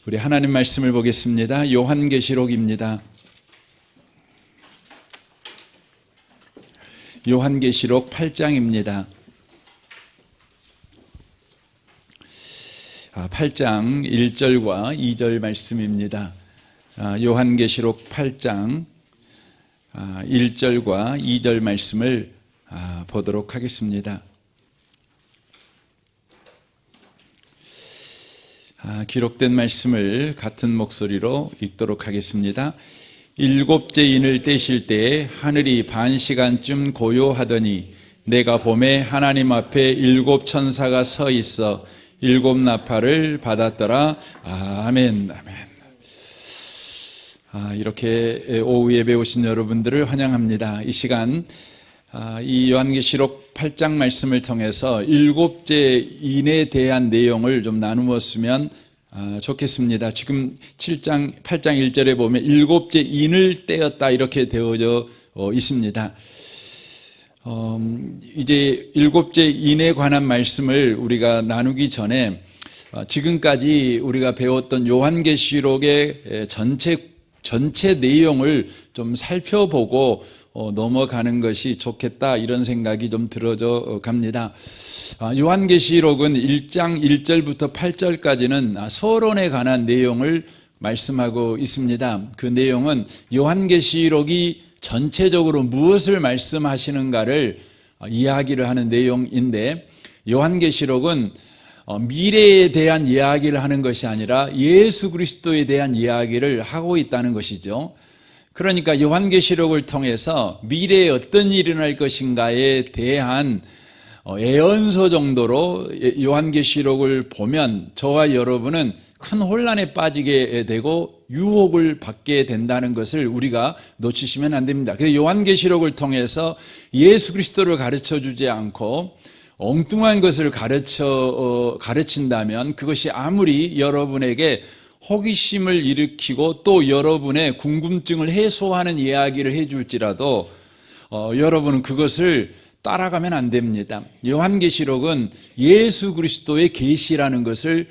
우리 하나님 말씀을 보겠습니다. 요한계시록입니다. 요한계시록 8장입니다. 8장 1절과 2절 말씀입니다. 요한계시록 8장 1절과 2절 말씀을 보도록 하겠습니다. 기록된 말씀을 같은 목소리로 읽도록 하겠습니다. 일곱째 인을 떼실 때에 하늘이 반 시간쯤 고요하더니 내가 보매 하나님 앞에 일곱 천사가 서 있어 일곱 나팔을 받았더라. 아멘. 아멘. 이렇게 오후 예배 오신 여러분들을 환영합니다. 이 시간 이 요한계시록 8장 말씀을 통해서 일곱째 인에 대한 내용을 좀 나누었으면 좋겠습니다. 지금 8장 1절에 보면 일곱째 인을 떼었다 이렇게 되어져 있습니다. 이제 일곱째 인에 관한 말씀을 우리가 나누기 전에 지금까지 우리가 배웠던 요한계시록의 전체 내용을 좀 살펴보고 넘어가는 것이 좋겠다 이런 생각이 좀 들어져 갑니다. 요한계시록은 1장 1절부터 8절까지는 서론에 관한 내용을 말씀하고 있습니다. 그 내용은 요한계시록이 전체적으로 무엇을 말씀하시는가를 이야기를 하는 내용인데, 요한계시록은 미래에 대한 이야기를 하는 것이 아니라 예수 그리스도에 대한 이야기를 하고 있다는 것이죠. 그러니까 요한계시록을 통해서 미래에 어떤 일이 일어날 것인가에 대한 예언서 정도로 요한계시록을 보면 저와 여러분은 큰 혼란에 빠지게 되고 유혹을 받게 된다는 것을 우리가 놓치시면 안 됩니다. 그래서 요한계시록을 통해서 예수 그리스도를 가르쳐 주지 않고 엉뚱한 것을 가르친다면 그것이 아무리 여러분에게 호기심을 일으키고 또 여러분의 궁금증을 해소하는 이야기를 해줄지라도 여러분은 그것을 따라가면 안 됩니다. 요한계시록은 예수 그리스도의 계시라는 것을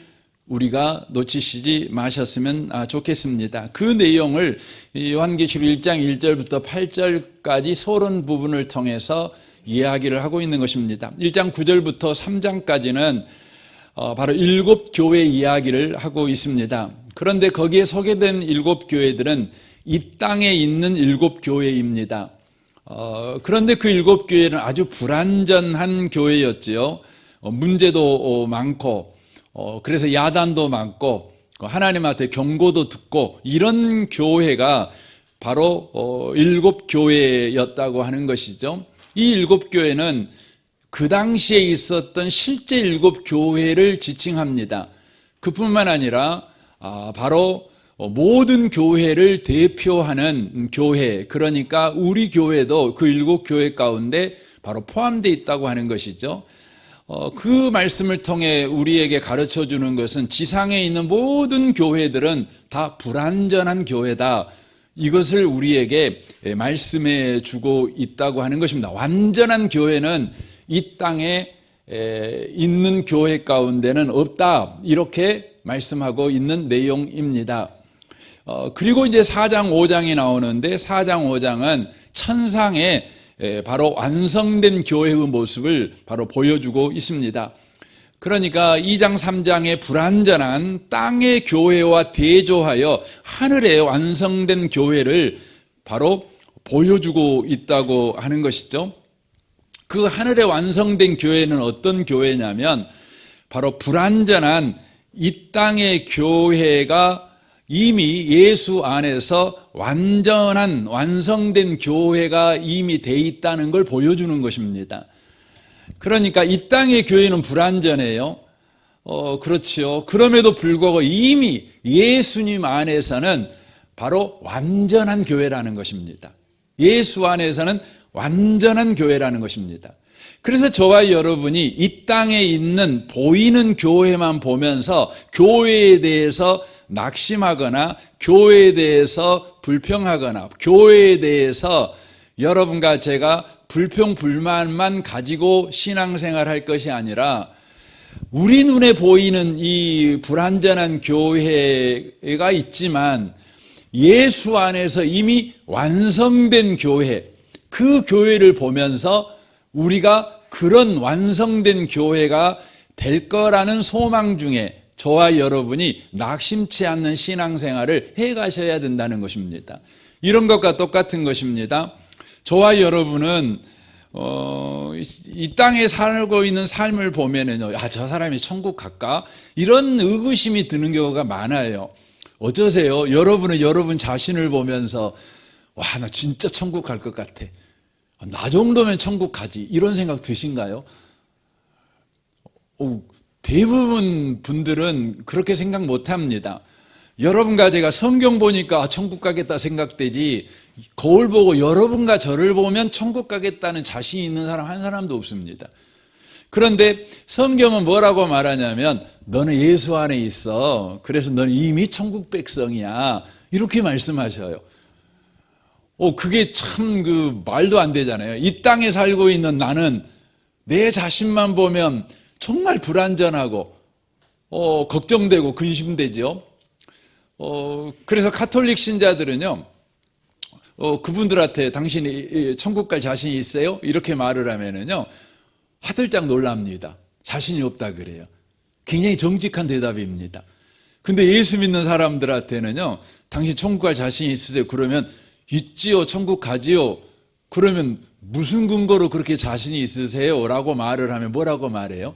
우리가 놓치시지 마셨으면 좋겠습니다. 그 내용을 요한계시록 1장 1절부터 8절까지 서론 부분을 통해서 이야기를 하고 있는 것입니다. 1장 9절부터 3장까지는 바로 일곱 교회 이야기를 하고 있습니다. 그런데 거기에 소개된 일곱 교회들은 이 땅에 있는 일곱 교회입니다. 그런데 그 일곱 교회는 아주 불완전한 교회였지요. 문제도 많고 그래서 야단도 많고 하나님한테 경고도 듣고 이런 교회가 바로 일곱 교회였다고 하는 것이죠. 이 일곱 교회는 그 당시에 있었던 실제 일곱 교회를 지칭합니다. 그뿐만 아니라 바로 모든 교회를 대표하는 교회, 그러니까 우리 교회도 그 일곱 교회 가운데 바로 포함되어 있다고 하는 것이죠. 그 말씀을 통해 우리에게 가르쳐 주는 것은 지상에 있는 모든 교회들은 다 불완전한 교회다. 이것을 우리에게 말씀해 주고 있다고 하는 것입니다. 완전한 교회는 이 땅에 있는 교회 가운데는 없다. 이렇게 말씀하고 있는 내용입니다. 그리고 이제 4장 5장이 나오는데 4장 5장은 천상의 바로 완성된 교회의 모습을 바로 보여주고 있습니다. 그러니까 2장 3장의 불완전한 땅의 교회와 대조하여 하늘의 완성된 교회를 바로 보여주고 있다고 하는 것이죠. 그 하늘에 완성된 교회는 어떤 교회냐면 바로 불완전한 이 땅의 교회가 이미 예수 안에서 완전한 완성된 교회가 이미 돼 있다는 걸 보여주는 것입니다. 그러니까 이 땅의 교회는 불완전해요. 그렇지요. 그럼에도 불구하고 이미 예수님 안에서는 바로 완전한 교회라는 것입니다. 예수 안에서는 완전한 교회라는 것입니다. 그래서 저와 여러분이 이 땅에 있는 보이는 교회만 보면서 교회에 대해서 낙심하거나 교회에 대해서 불평하거나 교회에 대해서 여러분과 제가 불평불만만 가지고 신앙생활 할 것이 아니라 우리 눈에 보이는 이 불완전한 교회가 있지만 예수 안에서 이미 완성된 교회, 그 교회를 보면서 우리가 그런 완성된 교회가 될 거라는 소망 중에 저와 여러분이 낙심치 않는 신앙생활을 해가셔야 된다는 것입니다. 이런 것과 똑같은 것입니다. 저와 여러분은 이 땅에 살고 있는 삶을 보면은요, 저 사람이 천국 갈까? 이런 의구심이 드는 경우가 많아요. 어쩌세요? 여러분은 여러분 자신을 보면서 나 진짜 천국 갈 것 같아. 나 정도면 천국 가지. 이런 생각 드신가요? 대부분 분들은 그렇게 생각 못 합니다. 여러분과 제가 성경 보니까 천국 가겠다 생각되지, 거울 보고 여러분과 저를 보면 천국 가겠다는 자신이 있는 사람 한 사람도 없습니다. 그런데 성경은 뭐라고 말하냐면 너는 예수 안에 있어. 그래서 너는 이미 천국 백성이야. 이렇게 말씀하셔요. 그게 참 말도 안 되잖아요. 이 땅에 살고 있는 나는 내 자신만 보면 정말 불안전하고 걱정되고 근심되죠. 그래서 가톨릭 신자들은요, 그분들한테 당신이 천국 갈 자신이 있어요? 이렇게 말을 하면은요, 화들짝 놀랍니다. 자신이 없다 그래요. 굉장히 정직한 대답입니다. 근데 예수 믿는 사람들한테는요, 당신 천국 갈 자신이 있으세요? 그러면 있지요, 천국 가지요. 그러면 무슨 근거로 그렇게 자신이 있으세요? 라고 말을 하면 뭐라고 말해요?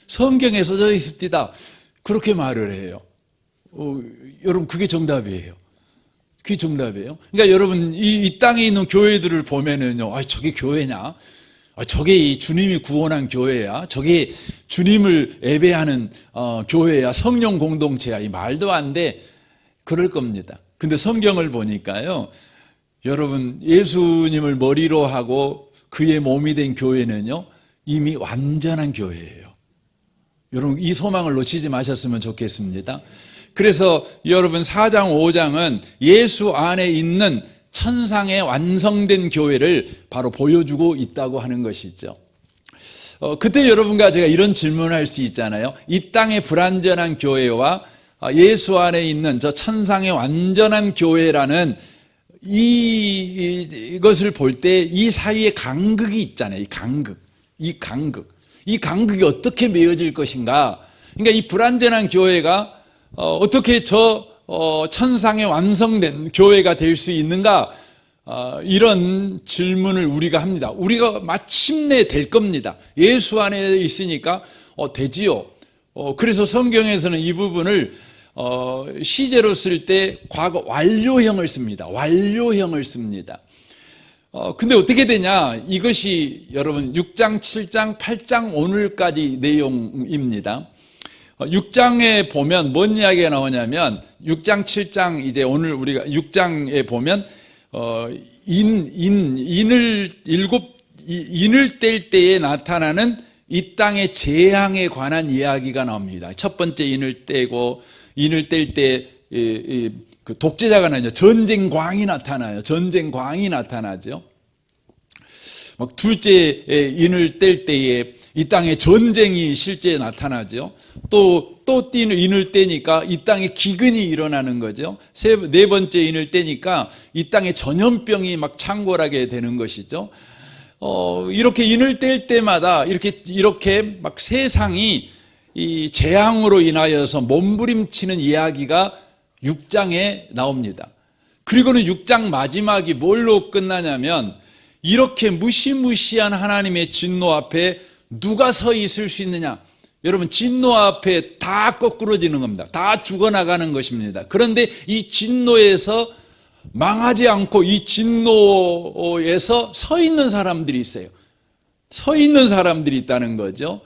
성경에 써져 있습니다. 그렇게 말을 해요. 여러분, 그게 정답이에요. 그게 정답이에요. 그러니까 여러분, 이 땅에 있는 교회들을 보면은요, 저게 교회냐? 저게 이 주님이 구원한 교회야? 저게 주님을 예배하는 교회야? 성령 공동체야? 이 말도 안 돼. 그럴 겁니다. 근데 성경을 보니까요, 여러분, 예수님을 머리로 하고 그의 몸이 된 교회는요, 이미 완전한 교회예요. 여러분, 이 소망을 놓치지 마셨으면 좋겠습니다. 그래서 여러분 4장 5장은 예수 안에 있는 천상의 완성된 교회를 바로 보여주고 있다고 하는 것이죠. 그때 여러분과 제가 이런 질문을 할 수 있잖아요. 이 땅의 불완전한 교회와 예수 안에 있는 저 천상의 완전한 교회라는 이것을 볼 때 이 사이에 간극이 있잖아요. 이 간극이 어떻게 맺어질 것인가? 그러니까 이 불완전한 교회가 어떻게 천상에 완성된 교회가 될 수 있는가? 이런 질문을 우리가 합니다. 우리가 마침내 될 겁니다. 예수 안에 있으니까 되지요. 그래서 성경에서는 이 부분을 시제로 쓸 때 과거 완료형을 씁니다. 완료형을 씁니다. 근데 어떻게 되냐? 이것이 여러분 6장, 7장, 8장 오늘까지 내용입니다. 6장에 보면 뭔 이야기가 나오냐면 6장, 7장 이제 오늘 우리가 6장에 보면 인을 뗄 때에 나타나는 이 땅의 재앙에 관한 이야기가 나옵니다. 첫 번째 인을 떼고 인을 뗄 때 그 독재자가 나죠. 전쟁광이 나타나요. 전쟁광이 나타나죠. 막 둘째 인을 뗄 때에 이 땅에 전쟁이 실제 나타나죠. 또 인을 떼니까 이 땅에 기근이 일어나는 거죠. 네 번째 인을 떼니까 이 땅에 전염병이 막 창궐하게 되는 것이죠. 이렇게 인을 뗄 때마다 이렇게 막 세상이 이 재앙으로 인하여서 몸부림치는 이야기가 6장에 나옵니다. 그리고는 6장 마지막이 뭘로 끝나냐면 이렇게 무시무시한 하나님의 진노 앞에 누가 서 있을 수 있느냐? 여러분, 진노 앞에 다 거꾸러지는 겁니다. 다 죽어나가는 것입니다. 그런데 이 진노에서 망하지 않고 이 진노에서 서 있는 사람들이 있어요. 서 있는 사람들이 있다는 거죠.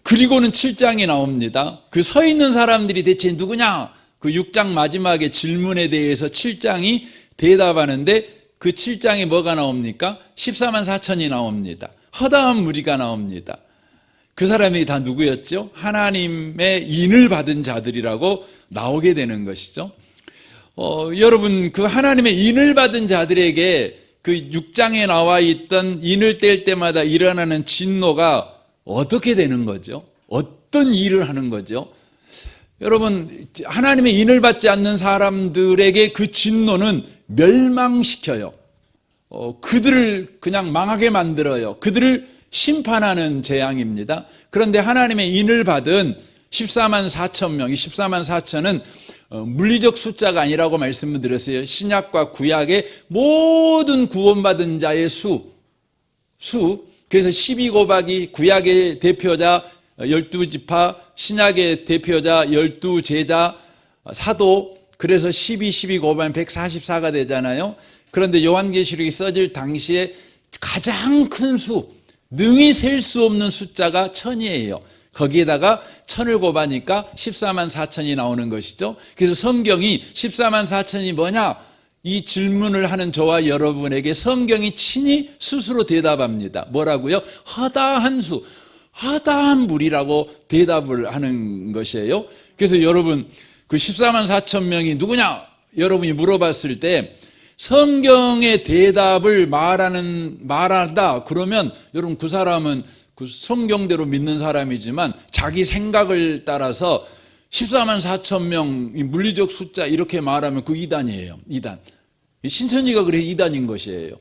그리고는 7장이 나옵니다. 그 서 있는 사람들이 대체 누구냐? 그 6장 마지막에 질문에 대해서 7장이 대답하는데 그 7장에 뭐가 나옵니까? 14만 4천이 나옵니다. 허다한 무리가 나옵니다. 그 사람이 다 누구였죠? 하나님의 인을 받은 자들이라고 나오게 되는 것이죠. 여러분, 그 하나님의 인을 받은 자들에게 그 6장에 나와 있던 인을 뗄 때마다 일어나는 진노가 어떻게 되는 거죠? 어떤 일을 하는 거죠? 여러분, 하나님의 인을 받지 않는 사람들에게 그 진노는 멸망시켜요. 그들을 그냥 망하게 만들어요. 그들을 심판하는 재앙입니다. 그런데 하나님의 인을 받은 14만 4천 명, 이 14만 4천은 물리적 숫자가 아니라고 말씀을 드렸어요. 신약과 구약의 모든 구원받은 자의 수. 그래서 12 곱하기 구약의 대표자 12지파, 신약의 대표자 12제자, 사도, 그래서 12 곱하면 144가 되잖아요. 그런데 요한계시록이 써질 당시에 가장 큰 수, 능히 셀 수 없는 숫자가 1000이에요. 거기에다가 1000을 곱하니까 14만 4천이 나오는 것이죠. 그래서 성경이 14만 4천이 뭐냐? 이 질문을 하는 저와 여러분에게 성경이 친히 스스로 대답합니다. 뭐라고요? 허다한 수, 허다한 물이라고 대답을 하는 것이에요. 그래서 여러분, 그 14만 4천 명이 누구냐? 여러분이 물어봤을 때 성경의 대답을 말한다 그러면 여러분, 그 사람은 그 성경대로 믿는 사람이지만 자기 생각을 따라서 14만 4천 명 물리적 숫자 이렇게 말하면 그 이단이에요. 이단. 신천지가 그래 이단인 것이에요.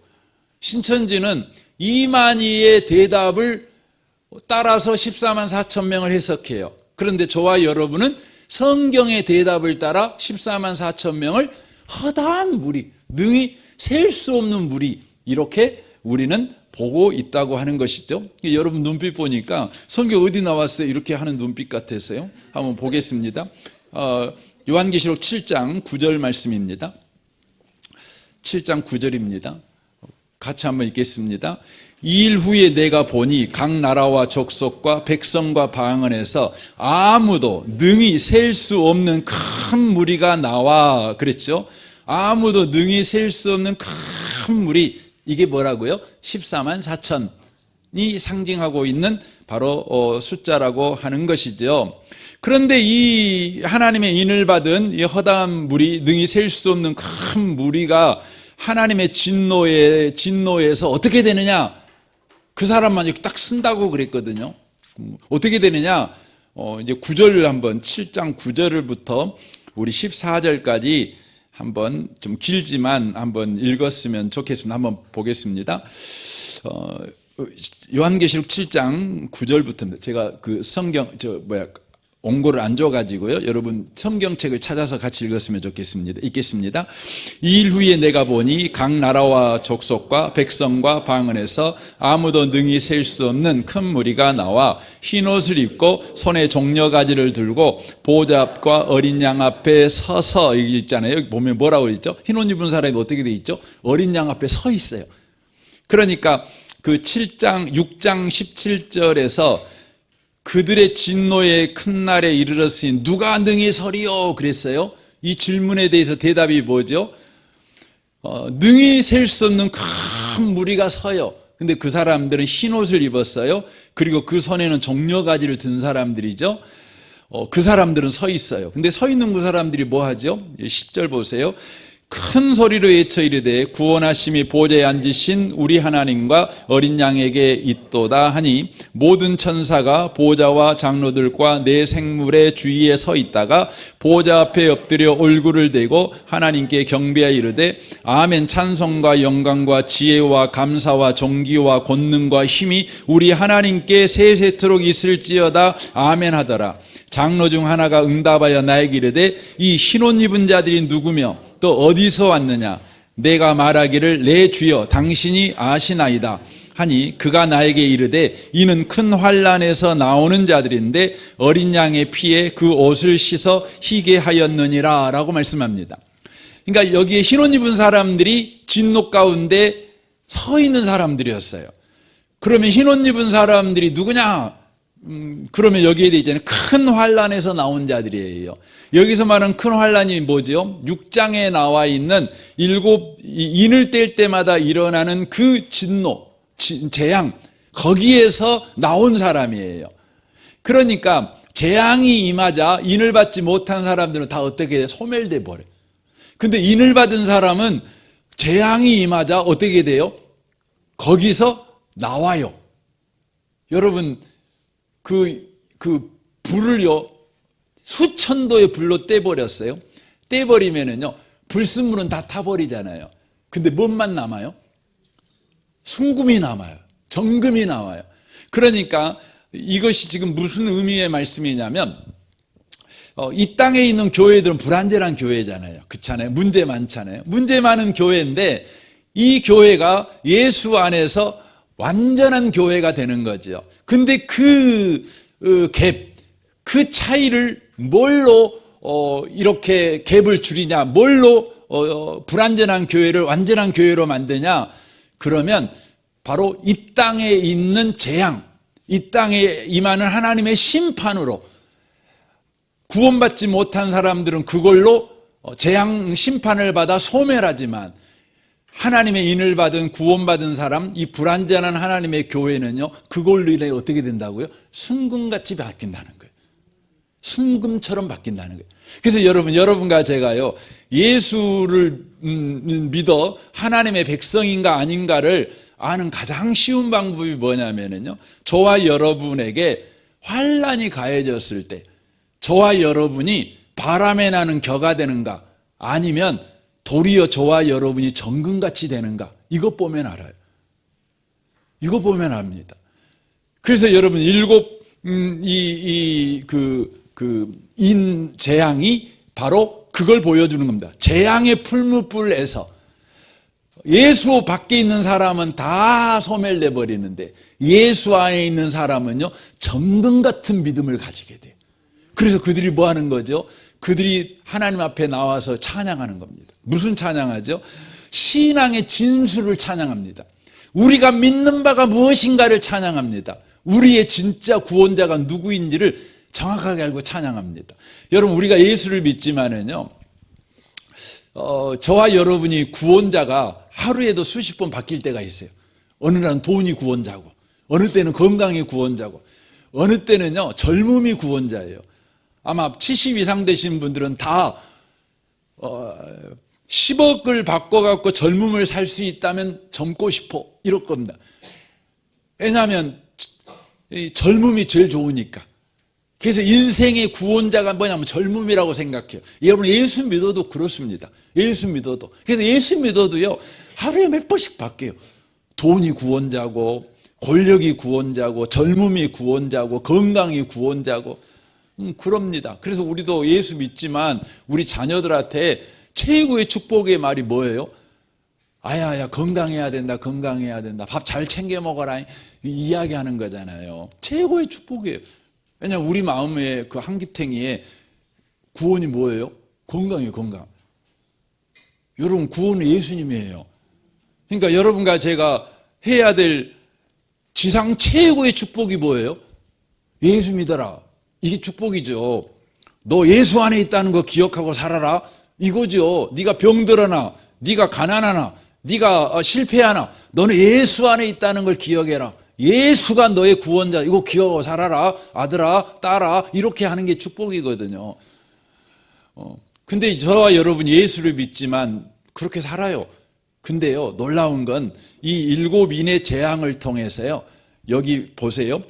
신천지는 이만희의 대답을 따라서 14만 4천 명을 해석해요. 그런데 저와 여러분은 성경의 대답을 따라 14만 4천 명을 허다한 무리, 능히 셀 수 없는 무리, 이렇게 우리는 보고 있다고 하는 것이죠. 여러분 눈빛 보니까 성경 어디 나왔어요? 이렇게 하는 눈빛 같아서요. 한번 보겠습니다. 요한계시록 7장 9절 말씀입니다. 7장 9절입니다. 같이 한번 읽겠습니다. 2일 후에 내가 보니 각 나라와 족속과 백성과 방언에서 아무도 능히 셀 수 없는 큰 무리가 나와. 그랬죠? 아무도 능히 셀 수 없는 큰 무리. 이게 뭐라고요? 14만 4천이 상징하고 있는 바로 숫자라고 하는 것이죠. 그런데 이 하나님의 인을 받은 이 허다한 무리, 능히 셀 수 없는 큰 무리가 하나님의 진노에서 어떻게 되느냐? 그 사람만 이렇게 딱 쓴다고 그랬거든요. 어떻게 되느냐? 이제 9절 한번 7장 9절부터 우리 14절까지 한번 좀 길지만 한번 읽었으면 좋겠습니다. 한번 보겠습니다. 요한계시록 7장 9절부터입니다. 제가 그 성경 원고를 안 줘가지고요. 여러분 성경책을 찾아서 같이 읽었으면 좋겠습니다. 읽겠습니다. 2일 후에 내가 보니 각 나라와 족속과 백성과 방언에서 아무도 능히 셀 수 없는 큰 무리가 나와 흰옷을 입고 손에 종려가지를 들고 보좌 앞과 어린 양 앞에 서서 있잖아요. 여기 보면 뭐라고 있죠? 흰옷 입은 사람이 어떻게 돼 있죠? 어린 양 앞에 서 있어요. 그러니까 그 6장 17절에서 그들의 진노의 큰 날에 이르렀으니 누가 능히 서리요? 그랬어요. 이 질문에 대해서 대답이 뭐죠? 능히 셀 수 없는 큰 무리가 서요. 근데 그 사람들은 흰옷을 입었어요. 그리고 그 손에는 종려가지를 든 사람들이죠. 그 사람들은 서 있어요. 근데 서 있는 그 사람들이 뭐 하죠? 10절 보세요. 큰 소리로 외쳐 이르되 구원하심이 보좌에 앉으신 우리 하나님과 어린 양에게 있도다 하니 모든 천사가 보좌와 장로들과 내 생물의 주위에 서 있다가 보좌 앞에 엎드려 얼굴을 대고 하나님께 경배하여 이르되 아멘. 찬송과 영광과 지혜와 감사와 존귀와 권능과 힘이 우리 하나님께 세세토록 있을지어다. 아멘 하더라. 장로 중 하나가 응답하여 나에게 이르되 이 흰옷 입은 자들이 누구며 또 어디서 왔느냐? 내가 말하기를 내 주여 당신이 아시나이다 하니 그가 나에게 이르되 이는 큰 환난에서 나오는 자들인데 어린 양의 피에 그 옷을 씻어 희게 하였느니라 라고 말씀합니다. 그러니까 여기에 흰옷 입은 사람들이 진노 가운데 서 있는 사람들이었어요. 그러면 흰옷 입은 사람들이 누구냐? 그러면 여기에 되어 있잖아요. 큰 환난에서 나온 자들이에요. 여기서 말하는 큰 환난이 뭐죠? 6장에 나와 있는 인을 뗄 때마다 일어나는 그 진노, 재앙, 거기에서 나온 사람이에요. 그러니까 재앙이 임하자 인을 받지 못한 사람들은 다 어떻게 돼요? 소멸돼 버려요. 근데 인을 받은 사람은 재앙이 임하자 어떻게 돼요? 거기서 나와요. 여러분 그 불을요, 수천도의 불로 떼버렸어요. 떼버리면은요, 불순물은 다 타버리잖아요. 근데 뭔만 남아요? 순금이 남아요. 정금이 나와요. 그러니까 이것이 지금 무슨 의미의 말씀이냐면, 이 땅에 있는 교회들은 불완전한 교회잖아요. 그렇잖아요. 문제 많잖아요. 문제 많은 교회인데 이 교회가 예수 안에서 완전한 교회가 되는 거죠. 근데 그 차이를 뭘로 이렇게 갭을 줄이냐, 뭘로 불완전한 교회를 완전한 교회로 만드냐, 그러면 바로 이 땅에 있는 재앙, 이 땅에 임하는 하나님의 심판으로 구원받지 못한 사람들은 그걸로 재앙 심판을 받아 소멸하지만 하나님의 인을 받은 구원받은 사람, 이 불완전한 하나님의 교회는요, 그걸로 인해 어떻게 된다고요? 순금같이 바뀐다는 거예요. 순금처럼 바뀐다는 거예요. 그래서 여러분과 제가요, 예수를 믿어 하나님의 백성인가 아닌가를 아는 가장 쉬운 방법이 뭐냐면요, 저와 여러분에게 환난이 가해졌을 때 저와 여러분이 바람에 나는 겨가 되는가, 아니면 도리어 저와 여러분이 정금같이 되는가, 이것 보면 알아요. 이거 보면 압니다. 그래서 여러분, 인 재앙이 바로 그걸 보여주는 겁니다. 재앙의 풀무불에서 예수 밖에 있는 사람은 다 소멸돼 버리는데 예수 안에 있는 사람은요, 정금 같은 믿음을 가지게 돼요. 그래서 그들이 뭐 하는 거죠? 그들이 하나님 앞에 나와서 찬양하는 겁니다. 무슨 찬양하죠? 신앙의 진수를 찬양합니다. 우리가 믿는 바가 무엇인가를 찬양합니다. 우리의 진짜 구원자가 누구인지를 정확하게 알고 찬양합니다. 여러분, 우리가 예수를 믿지만은요, 저와 여러분이 구원자가 하루에도 수십 번 바뀔 때가 있어요. 어느 날은 돈이 구원자고, 어느 때는 건강이 구원자고, 어느 때는요, 젊음이 구원자예요. 아마 70 이상 되신 분들은 다 10억을 바꿔갖고 젊음을 살 수 있다면 젊고 싶어, 이럴 겁니다. 왜냐하면 젊음이 제일 좋으니까. 그래서 인생의 구원자가 뭐냐면 젊음이라고 생각해요. 여러분, 예수 믿어도 그렇습니다. 예수 믿어도. 그래서 예수 믿어도요, 하루에 몇 번씩 바뀌어요. 돈이 구원자고, 권력이 구원자고, 젊음이 구원자고, 건강이 구원자고, 그럽니다. 그래서 우리도 예수 믿지만 우리 자녀들한테 최고의 축복의 말이 뭐예요? 아야야, 건강해야 된다, 건강해야 된다, 밥 잘 챙겨 먹어라, 이야기하는 거잖아요. 최고의 축복이에요. 왜냐하면 우리 마음의 그 한기탱이에 구원이 뭐예요? 건강이에요, 건강. 여러분, 구원은 예수님이에요. 그러니까 여러분과 제가 해야 될 지상 최고의 축복이 뭐예요? 예수 믿어라. 이게 축복이죠. 너 예수 안에 있다는 거 기억하고 살아라, 이거죠. 네가 병들어나, 네가 가난하나, 네가 실패하나, 너는 예수 안에 있다는 걸 기억해라. 예수가 너의 구원자, 이거 기억하고 살아라, 아들아, 딸아, 이렇게 하는 게 축복이거든요. 근데 저와 여러분이 예수를 믿지만 그렇게 살아요. 근데요, 놀라운 건 이 7인의 재앙을 통해서요, 여기 보세요.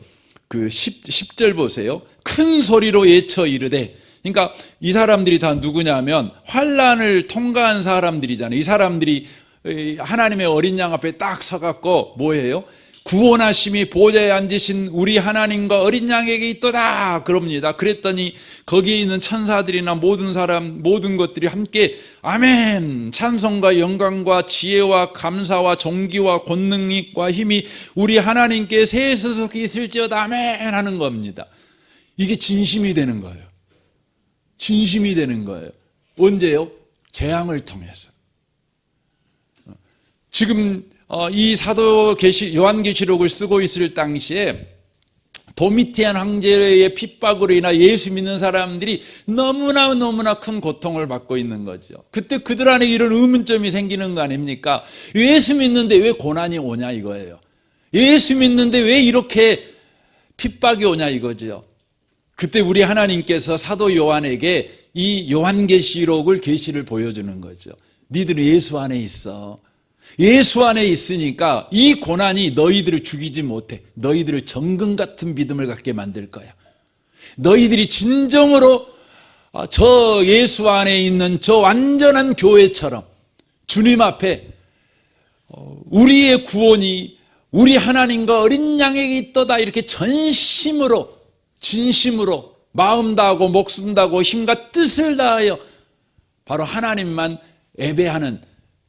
그 10절 보세요. 큰 소리로 외쳐 이르되, 그러니까 이 사람들이 다 누구냐면 환난을 통과한 사람들이잖아요. 이 사람들이 하나님의 어린 양 앞에 딱 서갖고 뭐예요? 구원하심이 보좌에 앉으신 우리 하나님과 어린 양에게 있도다, 그럽니다. 그랬더니 거기에 있는 천사들이나 모든 사람, 모든 것들이 함께 아멘, 찬송과 영광과 지혜와 감사와 존귀와 권능과 힘이 우리 하나님께 세세속히 있을지어다, 아멘 하는 겁니다. 이게 진심이 되는 거예요. 진심이 되는 거예요. 언제요? 재앙을 통해서. 지금 이 사도 요한계시록을 쓰고 있을 당시에 도미티안 황제의 핍박으로 인하 예수 믿는 사람들이 너무나 큰 고통을 받고 있는 거죠. 그때 그들 안에 이런 의문점이 생기는 거 아닙니까? 예수 믿는데 왜 고난이 오냐, 이거예요. 예수 믿는데 왜 이렇게 핍박이 오냐, 이거죠. 그때 우리 하나님께서 사도 요한에게 이 요한계시록을 계시를 보여주는 거죠. 니들은 예수 안에 있어. 예수 안에 있으니까 이 고난이 너희들을 죽이지 못해. 너희들을 정금 같은 믿음을 갖게 만들 거야. 너희들이 진정으로 저 예수 안에 있는 저 완전한 교회처럼 주님 앞에 우리의 구원이 우리 하나님과 어린 양에게 있도다 이렇게 전심으로 진심으로 마음 다하고 목숨 다하고 힘과 뜻을 다하여 바로 하나님만 예배하는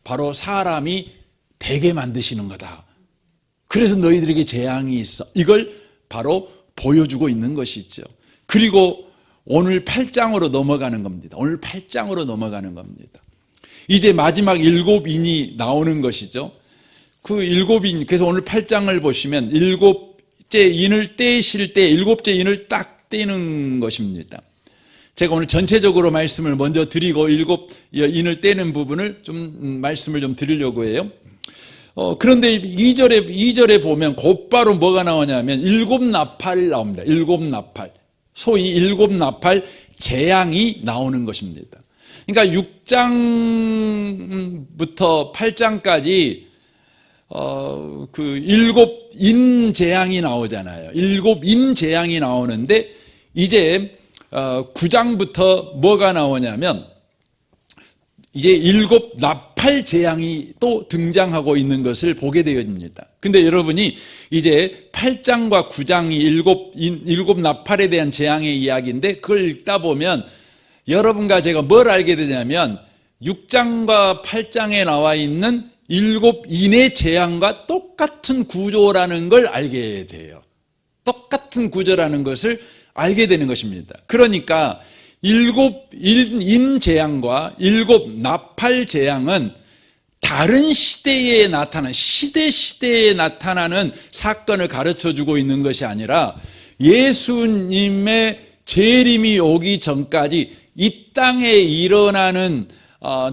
바로 사람이 되게 만드시는 거다. 그래서 너희들에게 재앙이 있어. 이걸 바로 보여주고 있는 것이죠. 그리고 오늘 8장으로 넘어가는 겁니다. 오늘 8장으로 넘어가는 겁니다. 이제 마지막 7인이 나오는 것이죠. 그 7인, 그래서 오늘 8장을 보시면 7째 인을 떼실 때 7째 인을 딱 떼는 것입니다. 제가 오늘 전체적으로 말씀을 먼저 드리고 7인을 떼는 부분을 좀 말씀을 좀 드리려고 해요. 그런데 2절에 보면 곧바로 뭐가 나오냐면 7나팔 나옵니다. 7나팔. 소위 7나팔 재앙이 나오는 것입니다. 그러니까 6장부터 8장까지 그 7인 재앙이 나오잖아요. 7인 재앙이 나오는데 이제 9장부터 뭐가 나오냐면 이제 7나팔 재앙이 또 등장하고 있는 것을 보게 되어집니다. 근데 여러분이 이제 8장과 9장이 7나팔에 대한 재앙의 이야기인데 그걸 읽다 보면 여러분과 제가 뭘 알게 되냐면 6장과 8장에 나와 있는 7인의 재앙과 똑같은 구조라는 걸 알게 돼요. 똑같은 구조라는 것을 알게 되는 것입니다. 그러니까 7인 재앙과 7나팔 재앙은 다른 시대에 나타나는 시대에 나타나는 사건을 가르쳐주고 있는 것이 아니라 예수님의 재림이 오기 전까지 이 땅에 일어나는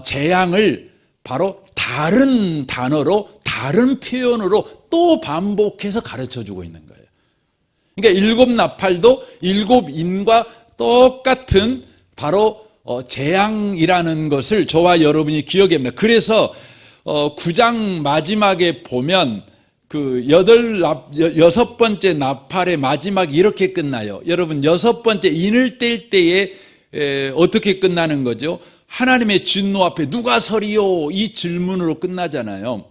재앙을 바로 다른 단어로 다른 표현으로 또 반복해서 가르쳐주고 있는 거예요. 그러니까 7나팔도 7인과 똑같은 바로 재앙이라는 것을 저와 여러분이 기억해야 합니다. 그래서 9장 마지막에 보면 그 6번째 나팔의 마지막이 이렇게 끝나요. 여러분 6번째 인을 뗄 때에 어떻게 끝나는 거죠? 하나님의 진노 앞에 누가 서리요? 이 질문으로 끝나잖아요.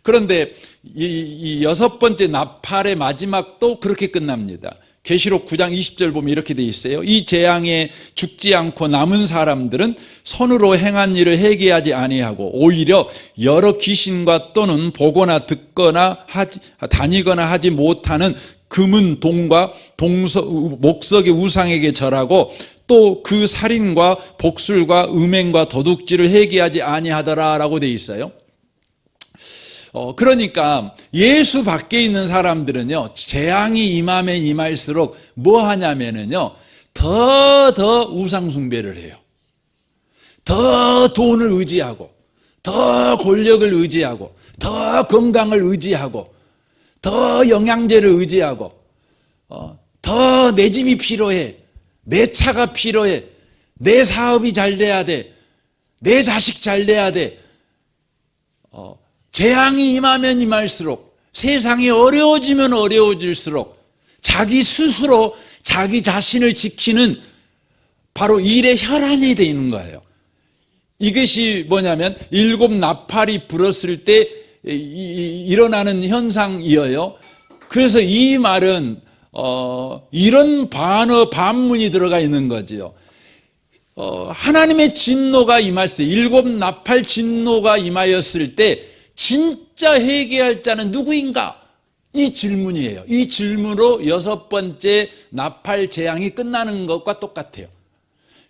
그런데 이 6번째 나팔의 마지막도 그렇게 끝납니다. 계시록 9장 20절 보면 이렇게 돼 있어요. 이 재앙에 죽지 않고 남은 사람들은 손으로 행한 일을 회개하지 아니하고 오히려 여러 귀신과 또는 보거나 듣거나 다니거나 하지 못하는 금은 동과 목석의 우상에게 절하고 또 그 살인과 복술과 음행과 도둑질을 회개하지 아니하더라라고 돼 있어요. 그러니까 예수 밖에 있는 사람들은요, 재앙이 임하면 임할수록 뭐 하냐면은요, 더 우상 숭배를 해요. 더 돈을 의지하고, 더 권력을 의지하고, 더 건강을 의지하고, 더 영양제를 의지하고, 더 내 집이 필요해. 내 차가 필요해. 내 사업이 잘 돼야 돼. 내 자식 잘 돼야 돼. 재앙이 임하면 임할수록, 세상이 어려워지면 어려워질수록 자기 스스로 자기 자신을 지키는 바로 일의 혈안이 되어 있는 거예요. 이것이 뭐냐면 7나팔이 불었을 때 일어나는 현상이어요. 그래서 이 말은 이런 반문이 들어가 있는 거지요. 하나님의 진노가 임했을 때, 7나팔 진노가 임하였을 때 진짜 회개할 자는 누구인가? 이 질문이에요. 이 질문으로 6번째 나팔 재앙이 끝나는 것과 똑같아요.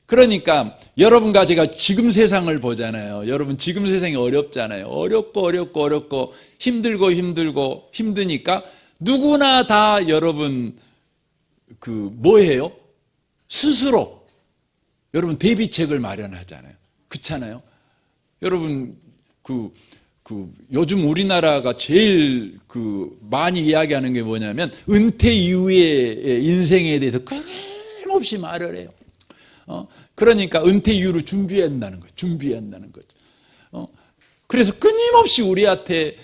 그러니까 여러분과 제가 지금 세상을 보잖아요. 여러분 지금 세상이 어렵잖아요. 어렵고 힘들고 힘드니까 누구나 다 여러분 뭐예요? 스스로 여러분 대비책을 마련하잖아요. 그렇잖아요. 여러분 요즘 우리나라가 제일 많이 이야기하는 게 뭐냐면 은퇴 이후의 인생에 대해서 끊임없이 말을 해요. 그러니까 은퇴 이후로 준비한다는 거죠. 그래서 끊임없이 우리한테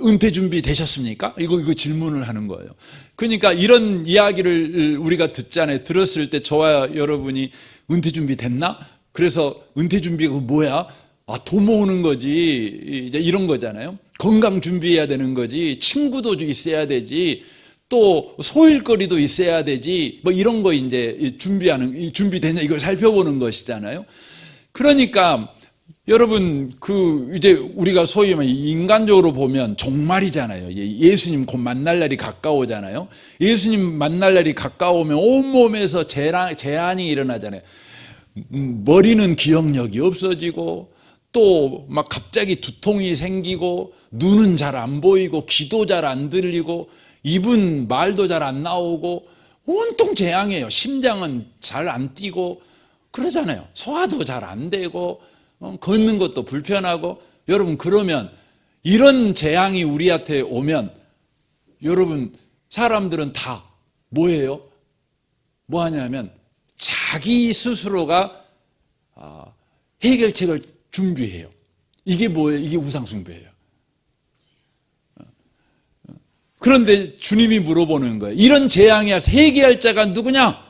은퇴 준비 되셨습니까? 이거 질문을 하는 거예요. 그러니까 이런 이야기를 우리가 듣잖아요. 들었을 때 저와 여러분이 은퇴 준비 됐나? 그래서 은퇴 준비가 뭐야? 돈 모으는 거지. 이제 이런 거잖아요. 건강 준비해야 되는 거지. 친구도 있어야 되지. 또 소일거리도 있어야 되지. 뭐 이런 거 이제 준비됐냐 이걸 살펴보는 것이잖아요. 그러니까 여러분 이제 우리가 소위 인간적으로 보면 종말이잖아요. 예수님 곧 만날 날이 가까우잖아요. 예수님 만날 날이 가까우면 온몸에서 재앙이 일어나잖아요. 머리는 기억력이 없어지고 또 막 갑자기 두통이 생기고 눈은 잘 안 보이고 귀도 잘 안 들리고 입은 말도 잘 안 나오고 온통 재앙이에요. 심장은 잘 안 뛰고 그러잖아요. 소화도 잘 안 되고 걷는 것도 불편하고. 여러분 그러면 이런 재앙이 우리한테 오면 여러분 사람들은 다 뭐예요? 뭐 하냐면 자기 스스로가 해결책을 준비해요. 이게 뭐예요? 이게 우상숭배예요. 그런데 주님이 물어보는 거예요. 이런 재앙에 해결할 자가 누구냐?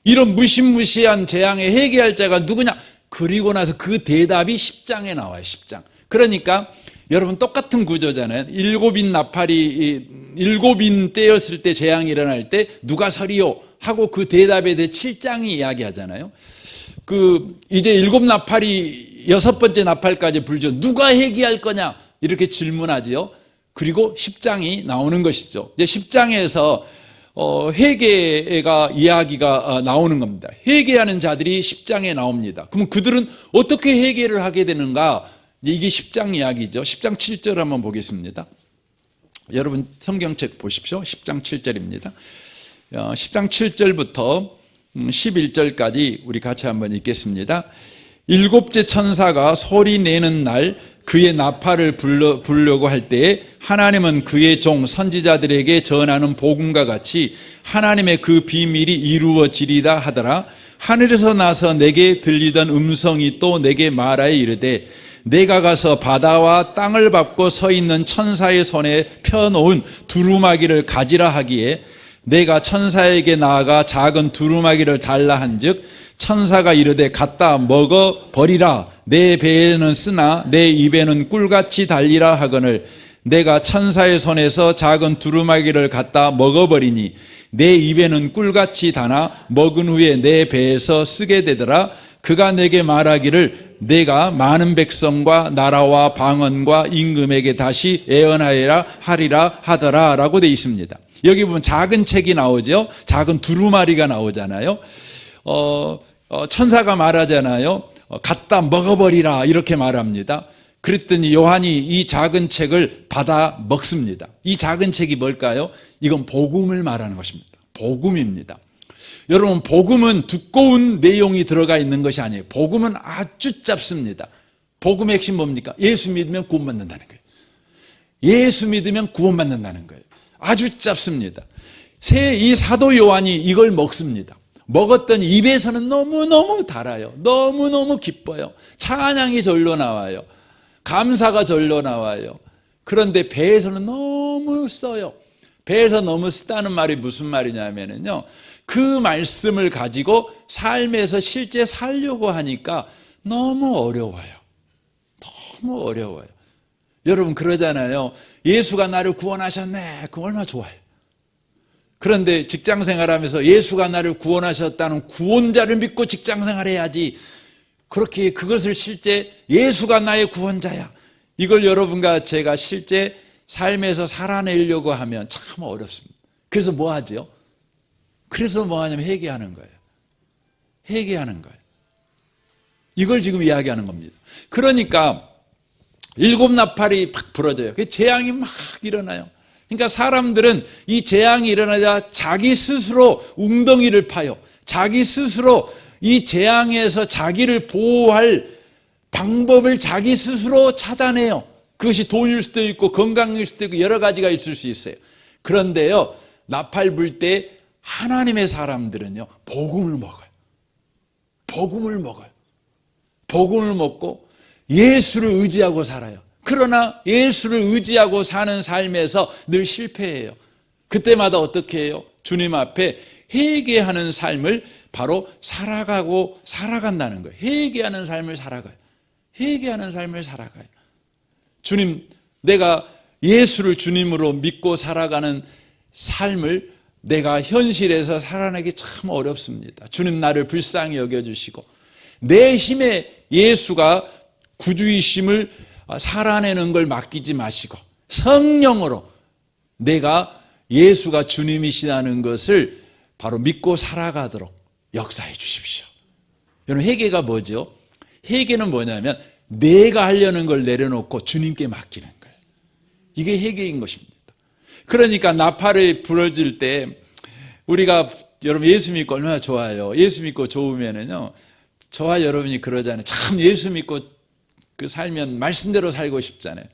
이런 무시무시한 재앙에 해결할 자가 누구냐? 그리고 나서 그 대답이 10장에 나와요. 10장. 그러니까 여러분 똑같은 구조잖아요. 일곱인 때였을 때 재앙이 일어날 때 누가 서리요? 하고 그 대답에 대해 7장이 이야기하잖아요. 이제 일곱 나팔이 여섯 번째 나팔까지 불죠. 누가 회개할 거냐? 이렇게 질문하지요. 그리고 10장이 나오는 것이죠. 이제 10장에서 회개가 이야기가 나오는 겁니다. 회개하는 자들이 10장에 나옵니다. 그럼 그들은 어떻게 회개를 하게 되는가? 이게 10장 이야기죠. 10장 7절 한번 보겠습니다. 여러분 성경책 보십시오. 10장 7절입니다. 10장 7절부터 11절까지 우리 같이 한번 읽겠습니다. 일곱째 천사가 소리 내는 날 그의 나팔을 불려고 할 때에 하나님은 그의 종 선지자들에게 전하는 복음과 같이 하나님의 그 비밀이 이루어지리다 하더라. 하늘에서 나서 내게 들리던 음성이 또 내게 말하여 이르되 내가 가서 바다와 땅을 밟고 서 있는 천사의 손에 펴놓은 두루마기를 가지라 하기에 내가 천사에게 나아가 작은 두루마기를 달라 한즉 천사가 이르되 갖다 먹어 버리라. 내 배에는 쓰나 내 입에는 꿀같이 달리라 하거늘 내가 천사의 손에서 작은 두루마기를 갖다 먹어버리니 내 입에는 꿀같이 다나 먹은 후에 내 배에서 쓰게 되더라. 그가 내게 말하기를 내가 많은 백성과 나라와 방언과 임금에게 다시 예언하리라 하리라 하더라 라고 되어 있습니다. 여기 보면 작은 책이 나오죠. 작은 두루마리가 나오잖아요. 천사가 말하잖아요. 갖다 먹어버리라 이렇게 말합니다. 그랬더니 요한이 이 작은 책을 받아 먹습니다. 이 작은 책이 뭘까요? 이건 복음을 말하는 것입니다. 복음입니다. 여러분 복음은 두꺼운 내용이 들어가 있는 것이 아니에요. 복음은 아주 짧습니다. 복음의 핵심 뭡니까? 예수 믿으면 구원받는다는 거예요. 예수 믿으면 구원받는다는 거예요. 아주 짧습니다. 이 사도 요한이 이걸 먹습니다. 먹었더니 입에서는 너무너무 달아요. 너무너무 기뻐요. 찬양이 절로 나와요. 감사가 절로 나와요. 그런데 배에서는 너무 써요. 배에서 너무 쓰다는 말이 무슨 말이냐면요. 그 말씀을 가지고 삶에서 실제 살려고 하니까 너무 어려워요. 너무 어려워요. 여러분 그러잖아요. 예수가 나를 구원하셨네. 그거 얼마나 좋아요. 그런데 직장생활하면서 예수가 나를 구원하셨다는 구원자를 믿고 직장생활해야지. 그렇게 그것을 실제 예수가 나의 구원자야. 이걸 여러분과 제가 실제 삶에서 살아내려고 하면 참 어렵습니다. 그래서 뭐 하죠? 그래서 뭐 하냐면 회개하는 거예요. 회개하는 거예요. 이걸 지금 이야기하는 겁니다. 그러니까 일곱 나팔이 팍 부러져요. 재앙이 막 일어나요. 그러니까 사람들은 이 재앙이 일어나자 자기 스스로 웅덩이를 파요. 자기 스스로 이 재앙에서 자기를 보호할 방법을 자기 스스로 찾아내요. 그것이 돈일 수도 있고 건강일 수도 있고 여러 가지가 있을 수 있어요. 그런데요, 나팔 불 때 하나님의 사람들은요, 복음을 먹어요. 복음을 먹어요. 복음을 먹고 예수를 의지하고 살아요. 그러나 예수를 의지하고 사는 삶에서 늘 실패해요. 그때마다 어떻게 해요? 주님 앞에 회개하는 삶을 바로 살아간다는 거예요. 회개하는 삶을 살아가요. 회개하는 삶을 살아가요. 주님, 내가 예수를 주님으로 믿고 살아가는 삶을 내가 현실에서 살아내기 참 어렵습니다. 주님 나를 불쌍히 여겨주시고 내 힘에 예수가 구주이심을 살아내는 걸 맡기지 마시고 성령으로 내가 예수가 주님이시라는 것을 바로 믿고 살아가도록 역사해 주십시오. 여러분, 회개가 뭐죠? 회개는 뭐냐면 내가 하려는 걸 내려놓고 주님께 맡기는 거예요. 이게 회개인 것입니다. 그러니까 나팔을 불어줄 때 우리가 여러분 예수 믿고 얼마나 좋아요. 예수 믿고 좋으면은요, 저와 여러분이 그러잖아요. 참 예수 믿고 살면 말씀대로 살고 싶잖아요.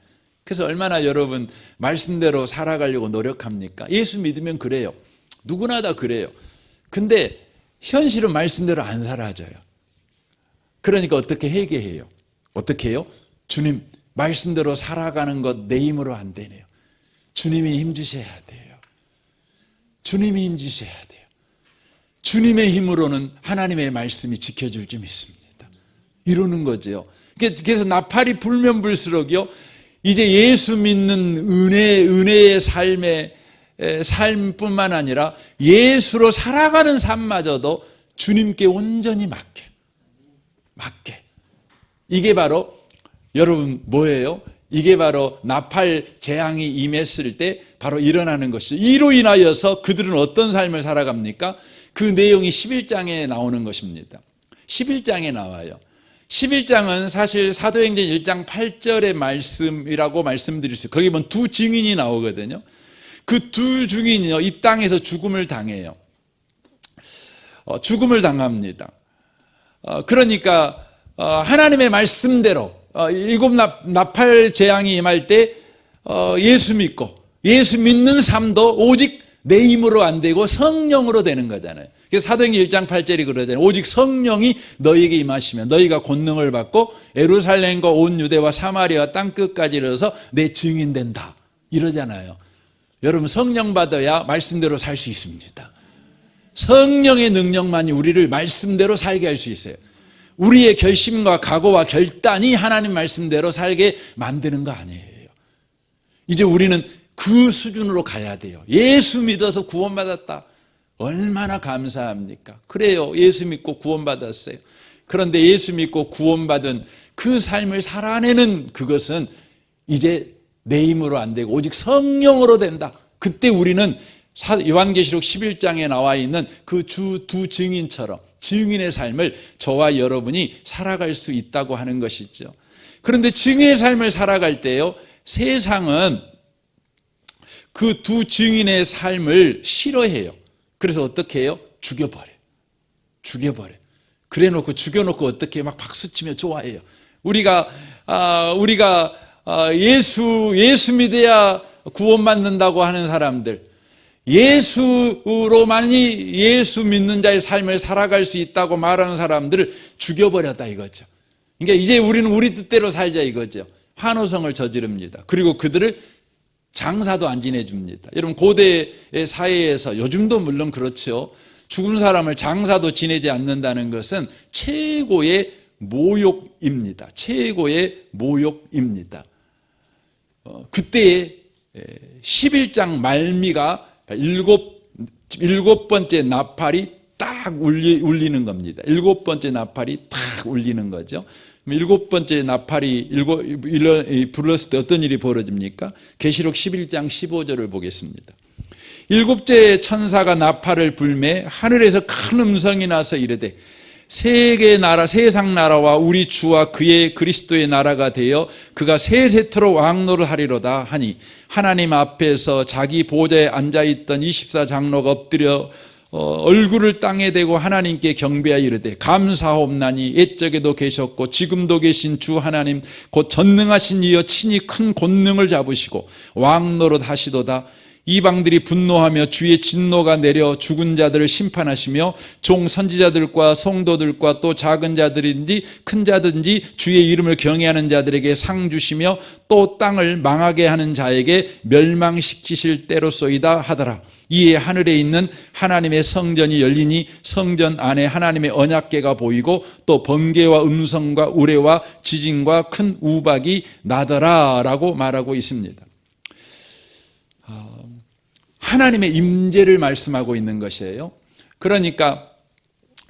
그래서 얼마나 여러분 말씀대로 살아가려고 노력합니까? 예수 믿으면 그래요. 누구나 다 그래요. 근데 현실은 말씀대로 안 살아져요. 그러니까 어떻게 회개해요? 어떻게 해요? 주님, 말씀대로 살아가는 것 내 힘으로 안 되네요. 주님이 힘주셔야 돼요. 주님이 힘주셔야 돼요. 주님의 힘으로는 하나님의 말씀이 지켜줄 줄 믿습니다. 이러는 거죠. 그래서 나팔이 불면 불수록요, 이제 예수 믿는 은혜의 삶뿐만 아니라 예수로 살아가는 삶마저도 주님께 온전히 맡게. 이게 바로 여러분 뭐예요? 이게 바로 나팔 재앙이 임했을 때 바로 일어나는 것이죠. 이로 인하여서 그들은 어떤 삶을 살아갑니까? 그 내용이 11장에 나오는 것입니다. 11장에 나와요. 11장은 사실 사도행전 1장 8절의 말씀이라고 말씀드릴 수 있어요. 거기 보면 두 증인이 나오거든요. 그 두 증인이요, 이 땅에서 죽음을 당해요. 죽음을 당합니다. 그러니까 하나님의 말씀대로 일곱 나팔 재앙이 임할 때 예수 믿고 예수 믿는 삶도 오직 내 힘으로 안 되고 성령으로 되는 거잖아요. 그래서 사도행전 1장 8절이 그러잖아요. 오직 성령이 너희에게 임하시면 너희가 권능을 받고 예루살렘과 온 유대와 사마리아 땅끝까지 이르러서 내 증인 된다 이러잖아요. 여러분, 성령 받아야 말씀대로 살 수 있습니다. 성령의 능력만이 우리를 말씀대로 살게 할 수 있어요. 우리의 결심과 각오와 결단이 하나님 말씀대로 살게 만드는 거 아니에요. 이제 우리는 그 수준으로 가야 돼요. 예수 믿어서 구원받았다. 얼마나 감사합니까? 그래요. 예수 믿고 구원받았어요. 그런데 예수 믿고 구원받은 그 삶을 살아내는 그것은 이제 내 힘으로 안 되고 오직 성령으로 된다. 그때 우리는 요한계시록 11장에 나와 있는 그 두 증인처럼 증인의 삶을 저와 여러분이 살아갈 수 있다고 하는 것이죠. 그런데 증인의 삶을 살아갈 때요, 세상은 그 두 증인의 삶을 싫어해요. 그래서 어떻게 해요? 죽여버려. 그래놓고 죽여놓고 어떻게 막 박수치며 좋아해요. 우리가 예수 믿어야 구원받는다고 하는 사람들, 예수로만이 예수 믿는 자의 삶을 살아갈 수 있다고 말하는 사람들을 죽여버렸다 이거죠. 그러니까 이제 우리는 우리 뜻대로 살자 이거죠. 환호성을 저지릅니다. 그리고 그들을 장사도 안 지내줍니다. 여러분, 고대의 사회에서 요즘도 물론 그렇죠. 죽은 사람을 장사도 지내지 않는다는 것은 최고의 모욕입니다. 그때의 11장 말미가 일곱 번째 나팔이 딱 울리는 겁니다. 일곱 번째 나팔이 딱 울리는 거죠. 일곱 번째 나팔이 불렀을 때 어떤 일이 벌어집니까? 계시록 11장 15절을 보겠습니다. 일곱째 천사가 나팔을 불매 하늘에서 큰 음성이 나서 이르되 세상 나라와 우리 주와 그의 그리스도의 나라가 되어 그가 세세토록 왕노를 하리로다 하니 하나님 앞에서 자기 보좌에 앉아있던 24장로가 엎드려 얼굴을 땅에 대고 하나님께 경배하여 이르되 감사하옵나니 옛적에도 계셨고 지금도 계신 주 하나님 곧 전능하신 이여 친히 큰 권능을 잡으시고 왕노릇 하시도다. 이방들이 분노하며 주의 진노가 내려 죽은 자들을 심판하시며 종 선지자들과 성도들과 또 작은 자들인지 큰 자든지 주의 이름을 경외하는 자들에게 상 주시며 또 땅을 망하게 하는 자에게 멸망시키실 때로소이다 하더라. 이에 하늘에 있는 하나님의 성전이 열리니 성전 안에 하나님의 언약궤가 보이고 또 번개와 음성과 우레와 지진과 큰 우박이 나더라 라고 말하고 있습니다. 하나님의 임재를 말씀하고 있는 것이에요. 그러니까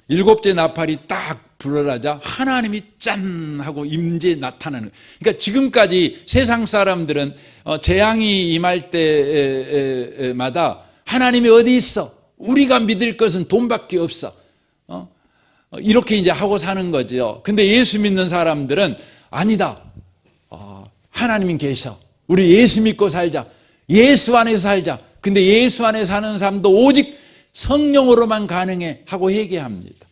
일곱째 나팔이 딱 불어라자 하나님이 짠 하고 임재 나타나는. 그러니까 지금까지 세상 사람들은 재앙이 임할 때마다 하나님이 어디 있어? 우리가 믿을 것은 돈밖에 없어. 이렇게 이제 하고 사는 거죠. 근데 예수 믿는 사람들은 아니다. 하나님이 계셔. 우리 예수 믿고 살자. 예수 안에서 살자. 근데 예수 안에 사는 삶도 오직 성령으로만 가능해 하고 회개합니다.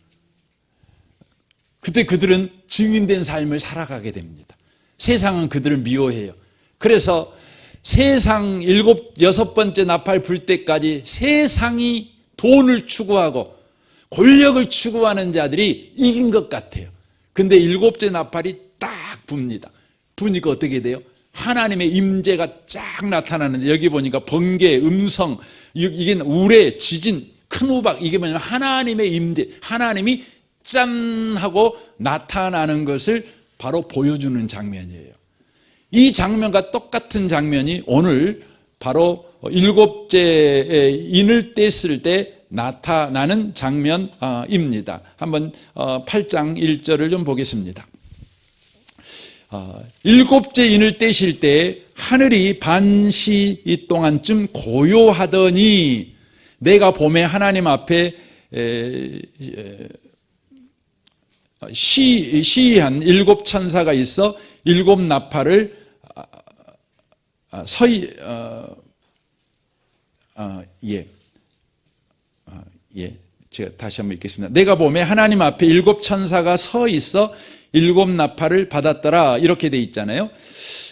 그때 그들은 증인된 삶을 살아가게 됩니다. 세상은 그들을 미워해요. 그래서 세상 여섯 번째 나팔 불 때까지 세상이 돈을 추구하고 권력을 추구하는 자들이 이긴 것 같아요. 근데 일곱째 나팔이 딱 붑니다. 부니까 어떻게 돼요? 하나님의 임재가 쫙 나타나는데 여기 보니까 번개, 음성, 이게 우레, 지진, 큰 우박, 이게 뭐냐면 하나님의 임재, 하나님이 짠 하고 나타나는 것을 바로 보여주는 장면이에요. 이 장면과 똑같은 장면이 오늘 바로 일곱째 인을 뗐을 때 나타나는 장면입니다. 한번 8장 1절을 좀 보겠습니다. 일곱째 인을 떼실 때 하늘이 반시 동안쯤 고요하더니 내가 봄에 하나님 앞에 시위한 일곱 천사가 있어 일곱 나팔을 제가 다시 한번 읽겠습니다. 내가 봄에 하나님 앞에 일곱 천사가 서 있어 일곱 나팔을 받았더라 이렇게 돼 있잖아요.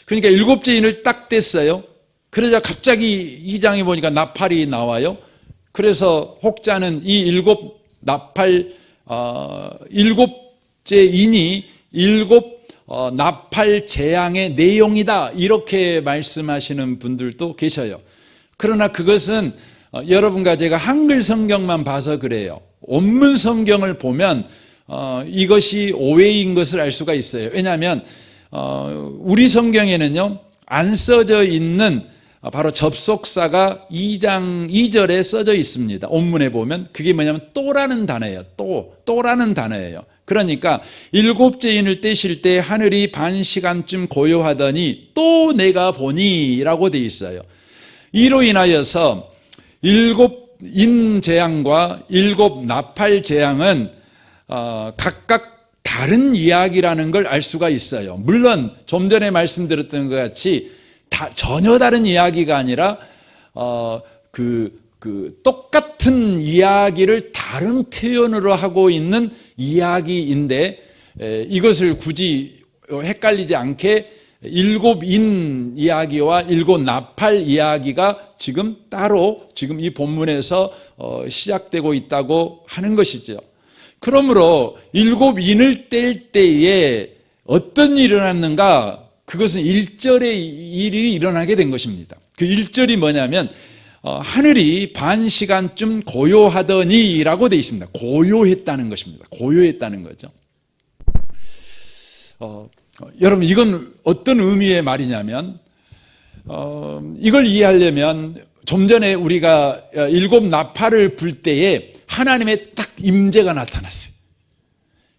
그러니까 일곱째 인을 딱 뗐어요. 그러자 갑자기 2장에 보니까 나팔이 나와요. 그래서 혹자는 이 일곱 나팔 일곱째 인이 일곱 나팔 재앙의 내용이다 이렇게 말씀하시는 분들도 계셔요. 그러나 그것은 여러분과 제가 한글 성경만 봐서 그래요. 원문 성경을 보면 이것이 오해인 것을 알 수가 있어요. 왜냐하면 우리 성경에는요 안 써져 있는 바로 접속사가 2장 2절에 써져 있습니다. 원문에 보면 그게 뭐냐면 또라는 단어예요. 또라는 단어예요. 그러니까 일곱째 인을 떼실 때 하늘이 반 시간쯤 고요하더니 또 내가 보니 라고 돼 있어요. 이로 인하여서 일곱 인 재앙과 일곱 나팔 재앙은 각각 다른 이야기라는 걸 알 수가 있어요. 물론 좀 전에 말씀드렸던 것 같이 전혀 다른 이야기가 아니라 똑같은 이야기를 다른 표현으로 하고 있는 이야기인데 이것을 굳이 헷갈리지 않게 일곱 인 이야기와 일곱 나팔 이야기가 지금 따로 지금 이 본문에서 시작되고 있다고 하는 것이죠. 그러므로 일곱 인을 뗄 때에 어떤 일이 일어났는가? 그것은 1절의 일이 일어나게 된 것입니다. 그 1절이 뭐냐면 하늘이 반 시간쯤 고요하더니 라고 되어 있습니다. 고요했다는 것입니다. 고요했다는 거죠. 여러분 이건 어떤 의미의 말이냐면 이걸 이해하려면 좀 전에 우리가 일곱 나팔을 불 때에 하나님의 딱 임재가 나타났어요.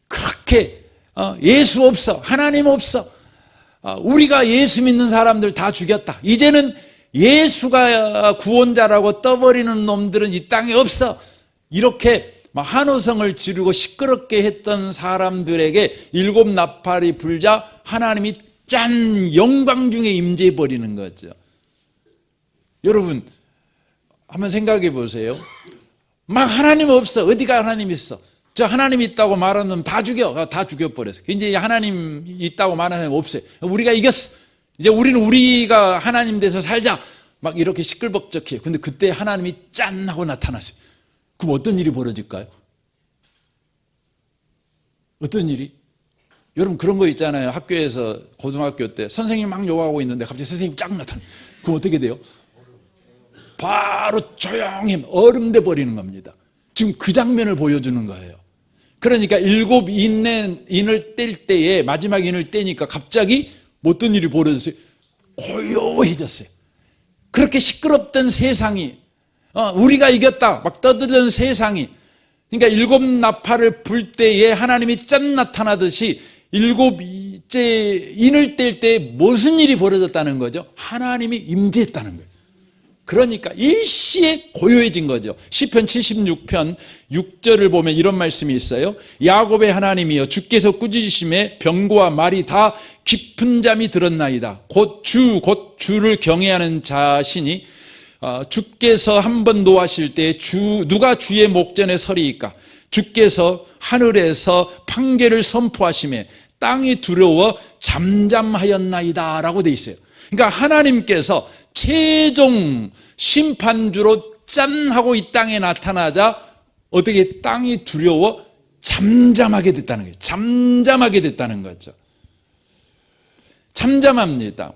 그렇게 예수 없어, 하나님 없어, 우리가 예수 믿는 사람들 다 죽였다, 이제는 예수가 구원자라고 떠버리는 놈들은 이 땅에 없어, 이렇게 한호성을 지르고 시끄럽게 했던 사람들에게 일곱 나팔이 불자 하나님이 짠 영광 중에 임재해 버리는 거죠. 여러분 한번 생각해 보세요. 막 하나님 없어, 어디가 하나님 있어, 저 하나님 있다고 말하는 놈 다 죽여버렸어. 이제 하나님 있다고 말하는 놈 없어요. 우리가 이겼어. 이제 우리가 하나님 돼서 살자. 막 이렇게 시끌벅적해요. 근데 그때 하나님이 짠 하고 나타났어요. 그럼 어떤 일이 벌어질까요? 어떤 일이? 여러분 그런 거 있잖아요. 학교에서 고등학교 때 선생님 막 욕하고 있는데 갑자기 선생님이 쫙 나타나요. 그럼 어떻게 돼요? 바로 조용히 얼음돼 버리는 겁니다. 지금 그 장면을 보여주는 거예요. 그러니까 7인을 뗄 때에 마지막 인을 떼니까 갑자기 어떤 일이 벌어졌어요? 고요해졌어요. 그렇게 시끄럽던 세상이 우리가 이겼다 막 떠들던 세상이, 그러니까 7 나팔을 불 때에 하나님이 짠 나타나듯이 7째 인을 뗄 때 무슨 일이 벌어졌다는 거죠? 하나님이 임재했다는 거예요. 그러니까 일시에 고요해진 거죠. 시편 76편 6절을 보면 이런 말씀이 있어요. 야곱의 하나님이여 주께서 꾸짖으심에 병고와 말이 다 깊은 잠이 들었나이다. 곧 주를 경외하는 자신이 주께서 한번 노하실 때 누가 주의 목전에 서리이까. 주께서 하늘에서 판결을 선포하심에 땅이 두려워 잠잠하였나이다 라고 돼 있어요. 그러니까 하나님께서 최종 심판주로 짠 하고 이 땅에 나타나자 어떻게 땅이 두려워 잠잠하게 됐다는 거예요. 잠잠하게 됐다는 거죠. 잠잠합니다.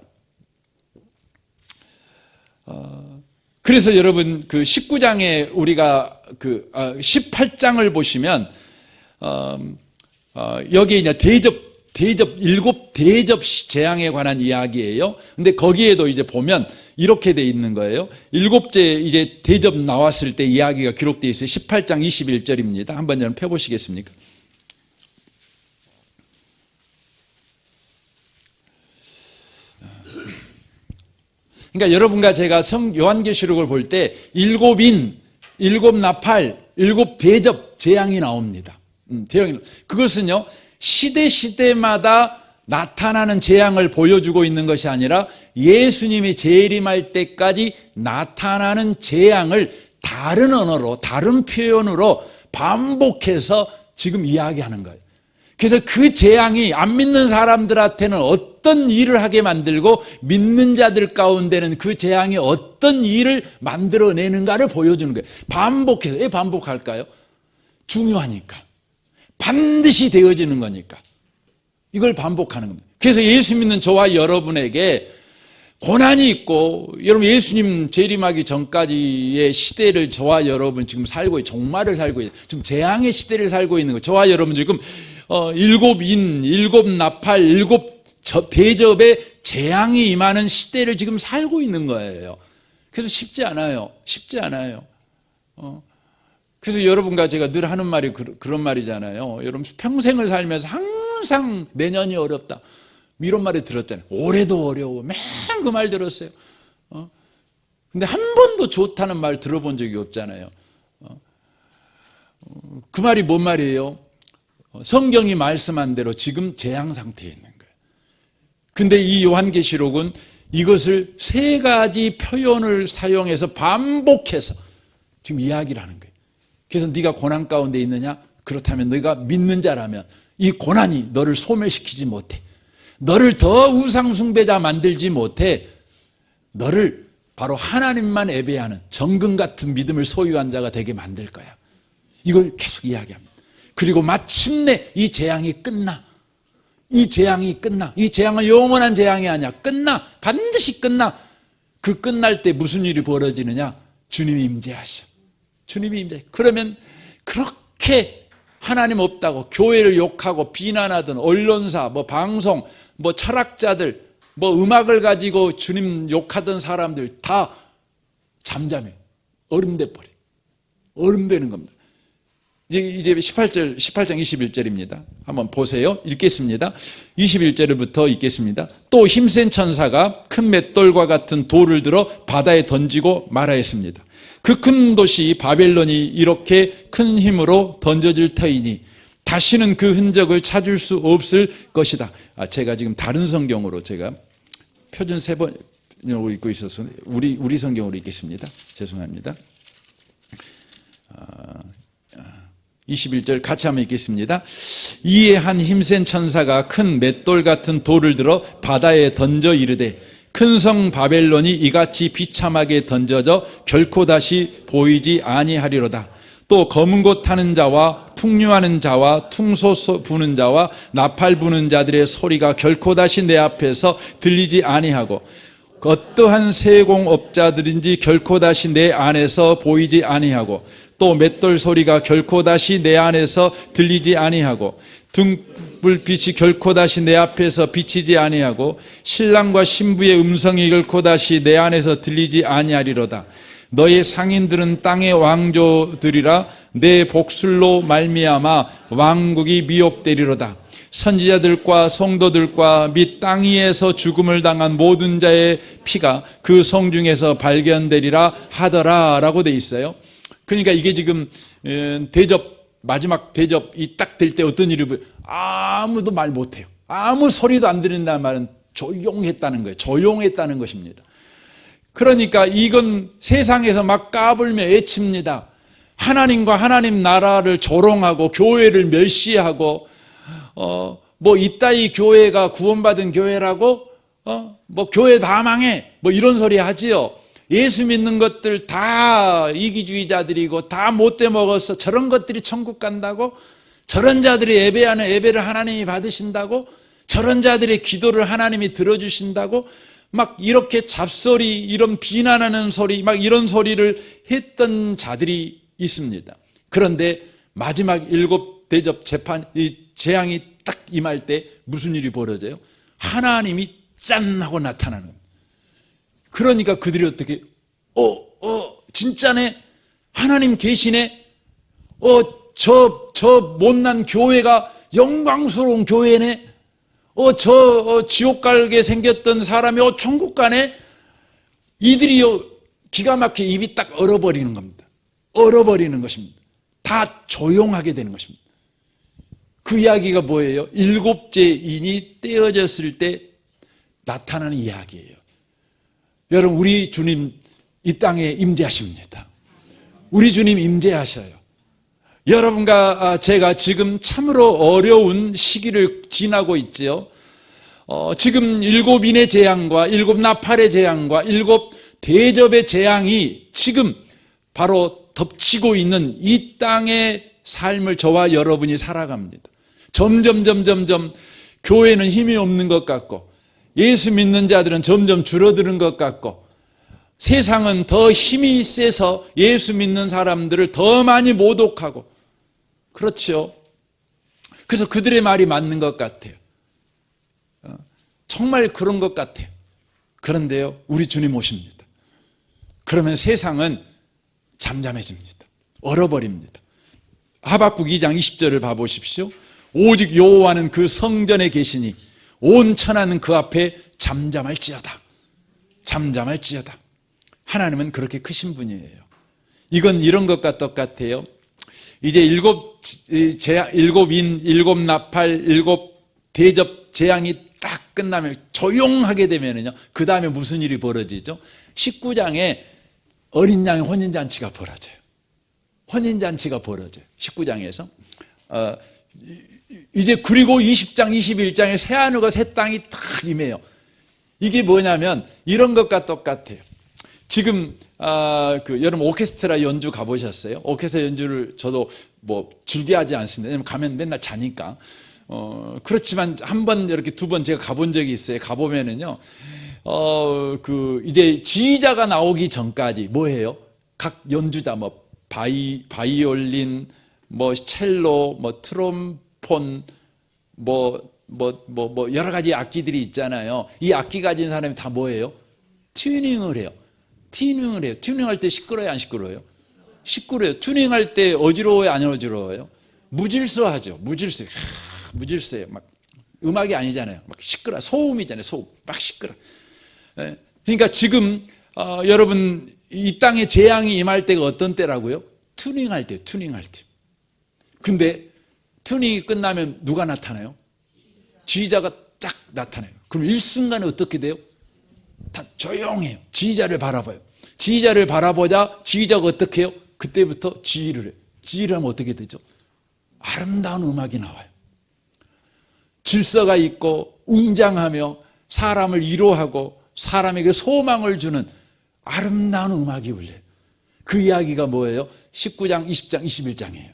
그래서 여러분 그 19장에 우리가 18장을 보시면 여기에 이제 일곱 대접 재앙에 관한 이야기예요. 근데 거기에도 이제 보면 이렇게 돼 있는 거예요. 7째 이제 대접 나왔을 때 이야기가 기록되어 있어요. 18장 21절입니다. 한번 여러분 펴보시겠습니까? 그러니까 여러분과 제가 요한계시록을 볼 때 7인, 7나팔, 7대접 재앙이 나옵니다. 그것은요 시대마다 나타나는 재앙을 보여주고 있는 것이 아니라 예수님이 재림할 때까지 나타나는 재앙을 다른 언어로, 다른 표현으로 반복해서 지금 이야기하는 거예요. 그래서 그 재앙이 안 믿는 사람들한테는 어떤 일을 하게 만들고 믿는 자들 가운데는 그 재앙이 어떤 일을 만들어내는가를 보여주는 거예요. 반복해서. 왜 반복할까요? 중요하니까. 반드시 되어지는 거니까. 이걸 반복하는 겁니다. 그래서 예수 믿는 저와 여러분에게 고난이 있고, 여러분 예수님 재림하기 전까지의 시대를 저와 여러분 지금 살고 종말을 살고 있는, 지금 재앙의 시대를 살고 있는 거예요. 저와 여러분 지금 7인, 7나팔, 7대접의 재앙이 임하는 시대를 지금 살고 있는 거예요. 그래서 쉽지 않아요. 쉽지 않아요. 그래서 여러분과 제가 늘 하는 말이 그런 말이잖아요. 여러분 평생을 살면서 항상 내년이 어렵다 이런 말을 들었잖아요. 올해도 어려워. 맨 그 말 들었어요. 근데 한 번도 좋다는 말 들어본 적이 없잖아요. 그 말이 뭔 말이에요? 성경이 말씀한 대로 지금 재앙 상태에 있는 거예요. 근데 이 요한계시록은 이것을 3가지 표현을 사용해서 반복해서 지금 이야기를 하는 거예요. 그래서 네가 고난 가운데 있느냐? 그렇다면 네가 믿는 자라면 이 고난이 너를 소멸시키지 못해. 너를 더 우상숭배자 만들지 못해. 너를 바로 하나님만 예배하는 정금 같은 믿음을 소유한 자가 되게 만들 거야. 이걸 계속 이야기합니다. 그리고 마침내 이 재앙이 끝나. 이 재앙이 끝나. 이 재앙은 영원한 재앙이 아니야. 끝나. 반드시 끝나. 그 끝날 때 무슨 일이 벌어지느냐? 주님이 임재하셔. 주님이 임재. 그러면 그렇게 하나님 없다고 교회를 욕하고 비난하던 언론사, 방송, 철학자들, 음악을 가지고 주님 욕하던 사람들 다 잠잠해. 얼음돼 버려. 얼음되는 겁니다. 이제 18장 21절입니다. 한번 보세요. 읽겠습니다. 21절부터 읽겠습니다. 또 힘센 천사가 큰 맷돌과 같은 돌을 들어 바다에 던지고 말하였습니다. 그 큰 도시 바벨론이 이렇게 큰 힘으로 던져질 터이니 다시는 그 흔적을 찾을 수 없을 것이다. 제가 지금 다른 성경으로 제가 표준 3번으로 읽고 있어서 우리 성경으로 읽겠습니다. 죄송합니다. 21절 같이 한번 읽겠습니다. 이에 한 힘센 천사가 큰 맷돌 같은 돌을 들어 바다에 던져 이르되 큰 성 바벨론이 이같이 비참하게 던져져 결코 다시 보이지 아니하리로다. 또 검은 곳 타는 자와 풍류하는 자와 퉁소 부는 자와 나팔 부는 자들의 소리가 결코 다시 내 앞에서 들리지 아니하고 어떠한 세공업자들인지 결코 다시 내 안에서 보이지 아니하고 또 맷돌 소리가 결코 다시 내 안에서 들리지 아니하고 등불빛이 결코 다시 내 앞에서 비치지 아니하고 신랑과 신부의 음성이 결코 다시 내 안에서 들리지 아니하리로다. 너의 상인들은 땅의 왕조들이라 내 복술로 말미암아 왕국이 미혹되리로다. 선지자들과 성도들과 및 땅 위에서 죽음을 당한 모든 자의 피가 그 성 중에서 발견되리라 하더라 라고 돼 있어요. 그러니까 이게 지금 마지막 대접이 딱 될 때 어떤 일이 아무도 말 못해요. 아무 소리도 안 들린다는 말은 조용했다는 거예요. 조용했다는 것입니다. 그러니까 이건 세상에서 막 까불며 외칩니다. 하나님과 하나님 나라를 조롱하고 교회를 멸시하고 뭐 이따위 교회가 구원받은 교회라고 뭐 교회 다 망해 뭐 이런 소리 하지요. 예수 믿는 것들 다 이기주의자들이고 다 못돼 먹어서 저런 것들이 천국 간다고, 저런 자들이 예배하는 예배를 하나님이 받으신다고, 저런 자들의 기도를 하나님이 들어주신다고 막 이렇게 잡소리, 이런 비난하는 소리, 막 이런 소리를 했던 자들이 있습니다. 그런데 마지막 7대접 재판, 이 재앙이 딱 임할 때 무슨 일이 벌어져요? 하나님이 짠 하고 나타나는 거예요. 그러니까 그들이 어떻게, 진짜네? 하나님 계시네? 저 못난 교회가 영광스러운 교회네? 저 지옥 가게 생겼던 사람이 천국 가네? 이들이요 기가 막히게 입이 딱 얼어버리는 겁니다. 얼어버리는 것입니다. 다 조용하게 되는 것입니다. 그 이야기가 뭐예요? 7째 인이 떼어졌을 때 나타나는 이야기예요. 여러분, 우리 주님 이 땅에 임재하십니다. 우리 주님 임재하셔요. 여러분과 제가 지금 참으로 어려운 시기를 지나고 있지요. 지금 7인의 재앙과 7나팔의 재앙과 7대접의 재앙이 지금 바로 덮치고 있는 이 땅의 삶을 저와 여러분이 살아갑니다. 점점 교회는 힘이 없는 것 같고, 예수 믿는 자들은 점점 줄어드는 것 같고, 세상은 더 힘이 세서 예수 믿는 사람들을 더 많이 모독하고, 그렇죠. 그래서 그들의 말이 맞는 것 같아요. 정말 그런 것 같아요. 그런데요, 우리 주님 오십니다. 그러면 세상은 잠잠해집니다. 얼어버립니다. 하박국 2장 20절을 봐보십시오. 오직 여호와는 그 성전에 계시니 온 천하는 그 앞에 잠잠할지어다. 잠잠할지어다. 하나님은 그렇게 크신 분이에요. 이건 이런 것과 똑같아요. 이제 7인, 7나팔, 7대접 재앙이 딱 끝나면 조용하게 되면요, 그 다음에 무슨 일이 벌어지죠? 19장에 어린 양의 혼인잔치가 벌어져요. 혼인잔치가 벌어져요. 19장에서. 이제 그리고 20장, 21장에 새 하늘과 새 땅이 딱 임해요. 이게 뭐냐면 이런 것과 똑같아요. 지금 여러분 오케스트라 연주 가보셨어요? 오케스트라 연주를 저도 뭐 즐겨하지 않습니다. 왜냐면 가면 맨날 자니까. 그렇지만 한 번 이렇게 2번 제가 가본 적이 있어요. 가보면은요, 이제 지휘자가 나오기 전까지 뭐예요? 각 연주자 뭐 바이올린, 뭐 첼로, 뭐 트롬폰, 뭐 여러 가지 악기들이 있잖아요. 이 악기 가진 사람이 다 뭐예요? 튜닝을 해요. 튜닝할 때 시끄러워요, 안 시끄러워요? 시끄러워요. 튜닝할 때 어지러워요, 안 어지러워요? 무질서하죠. 무질서해요. 막 음악이 아니잖아요. 막 시끄러. 소음이잖아요. 소음. 막 시끄러. 그러니까 지금 여러분 이 땅에 재앙이 임할 때가 어떤 때라고요? 튜닝할 때. 근데 튜닝이 끝나면 누가 나타나요? 지휘자가 쫙 나타나요. 그럼 일순간에 어떻게 돼요? 다 조용해요. 지휘자를 바라봐요. 지휘자를 바라보자 지휘자가 어떻게 해요? 그때부터 지휘를 해요. 지휘를 하면 어떻게 되죠? 아름다운 음악이 나와요. 질서가 있고 웅장하며 사람을 위로하고 사람에게 소망을 주는 아름다운 음악이 울려요. 그 이야기가 뭐예요? 19장, 20장, 21장이에요.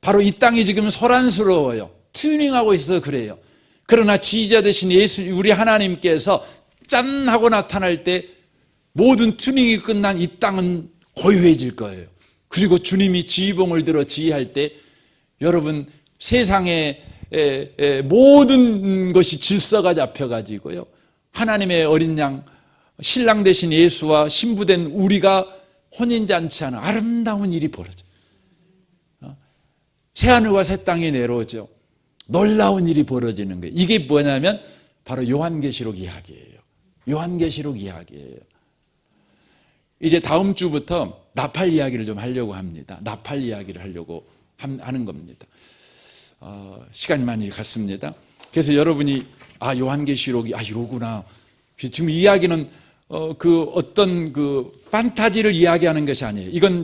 바로 이 땅이 지금 소란스러워요. 튜닝하고 있어서 그래요. 그러나 지휘자 되신 예수, 우리 하나님께서 짠 하고 나타날 때 모든 튜닝이 끝난 이 땅은 고요해질 거예요. 그리고 주님이 지휘봉을 들어 지휘할 때 여러분 세상의 모든 것이 질서가 잡혀가지고요. 하나님의 어린 양, 신랑 되신 예수와 신부된 우리가 혼인잔치하는 아름다운 일이 벌어져요. 새하늘과 새 땅이 내려오죠. 놀라운 일이 벌어지는 거예요. 이게 뭐냐면 바로 요한계시록 이야기예요. 요한계시록 이야기예요. 이제 다음 주부터 나팔 이야기를 좀 하려고 합니다. 나팔 이야기를 하려고 하는 겁니다. 시간이 많이 갔습니다. 그래서 여러분이 요한계시록이 이거구나. 지금 이야기는 어떤 판타지를 이야기하는 것이 아니에요. 이건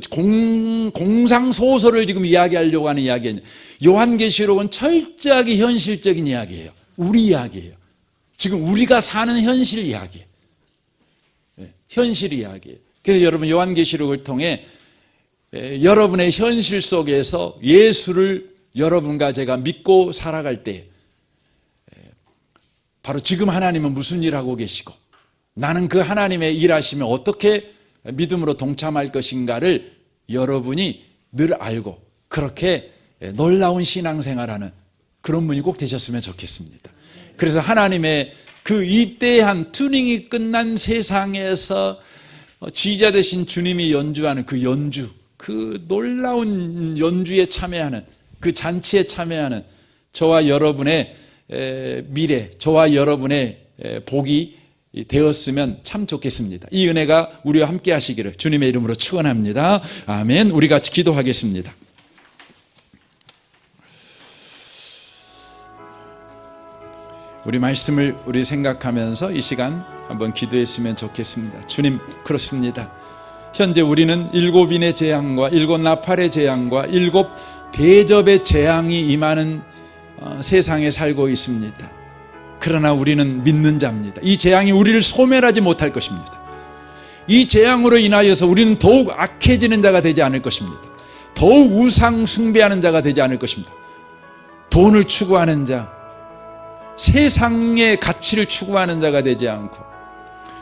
공상 소설을 지금 이야기하려고 하는 이야기 아니에요. 요한계시록은 철저하게 현실적인 이야기예요. 우리 이야기예요. 지금 우리가 사는 현실 이야기예요. 현실 이야기예요. 그래서 여러분 요한계시록을 통해 여러분의 현실 속에서 예수를 여러분과 제가 믿고 살아갈 때 바로 지금 하나님은 무슨 일 하고 계시고 나는 그 하나님의 일하시면 어떻게 믿음으로 동참할 것인가를 여러분이 늘 알고 그렇게 놀라운 신앙생활하는 그런 분이 꼭 되셨으면 좋겠습니다. 그래서 하나님의 그 이때한 튜닝이 끝난 세상에서 지휘자 되신 주님이 연주하는 그 연주, 그 놀라운 연주에 참여하는 그 잔치에 참여하는 저와 여러분의 미래, 저와 여러분의 복이 되었으면 참 좋겠습니다. 이 은혜가 우리와 함께 하시기를 주님의 이름으로 축원합니다. 아멘. 우리 같이 기도하겠습니다. 우리 말씀을 우리 생각하면서 이 시간 한번 기도했으면 좋겠습니다. 주님, 그렇습니다. 현재 우리는 7인의 재앙과 7 나팔의 재앙과 7 대접의 재앙이 임하는 세상에 살고 있습니다. 그러나 우리는 믿는 자입니다. 이 재앙이 우리를 소멸하지 못할 것입니다. 이 재앙으로 인하여서 우리는 더욱 악해지는 자가 되지 않을 것입니다. 더욱 우상 숭배하는 자가 되지 않을 것입니다. 돈을 추구하는 자, 세상의 가치를 추구하는 자가 되지 않고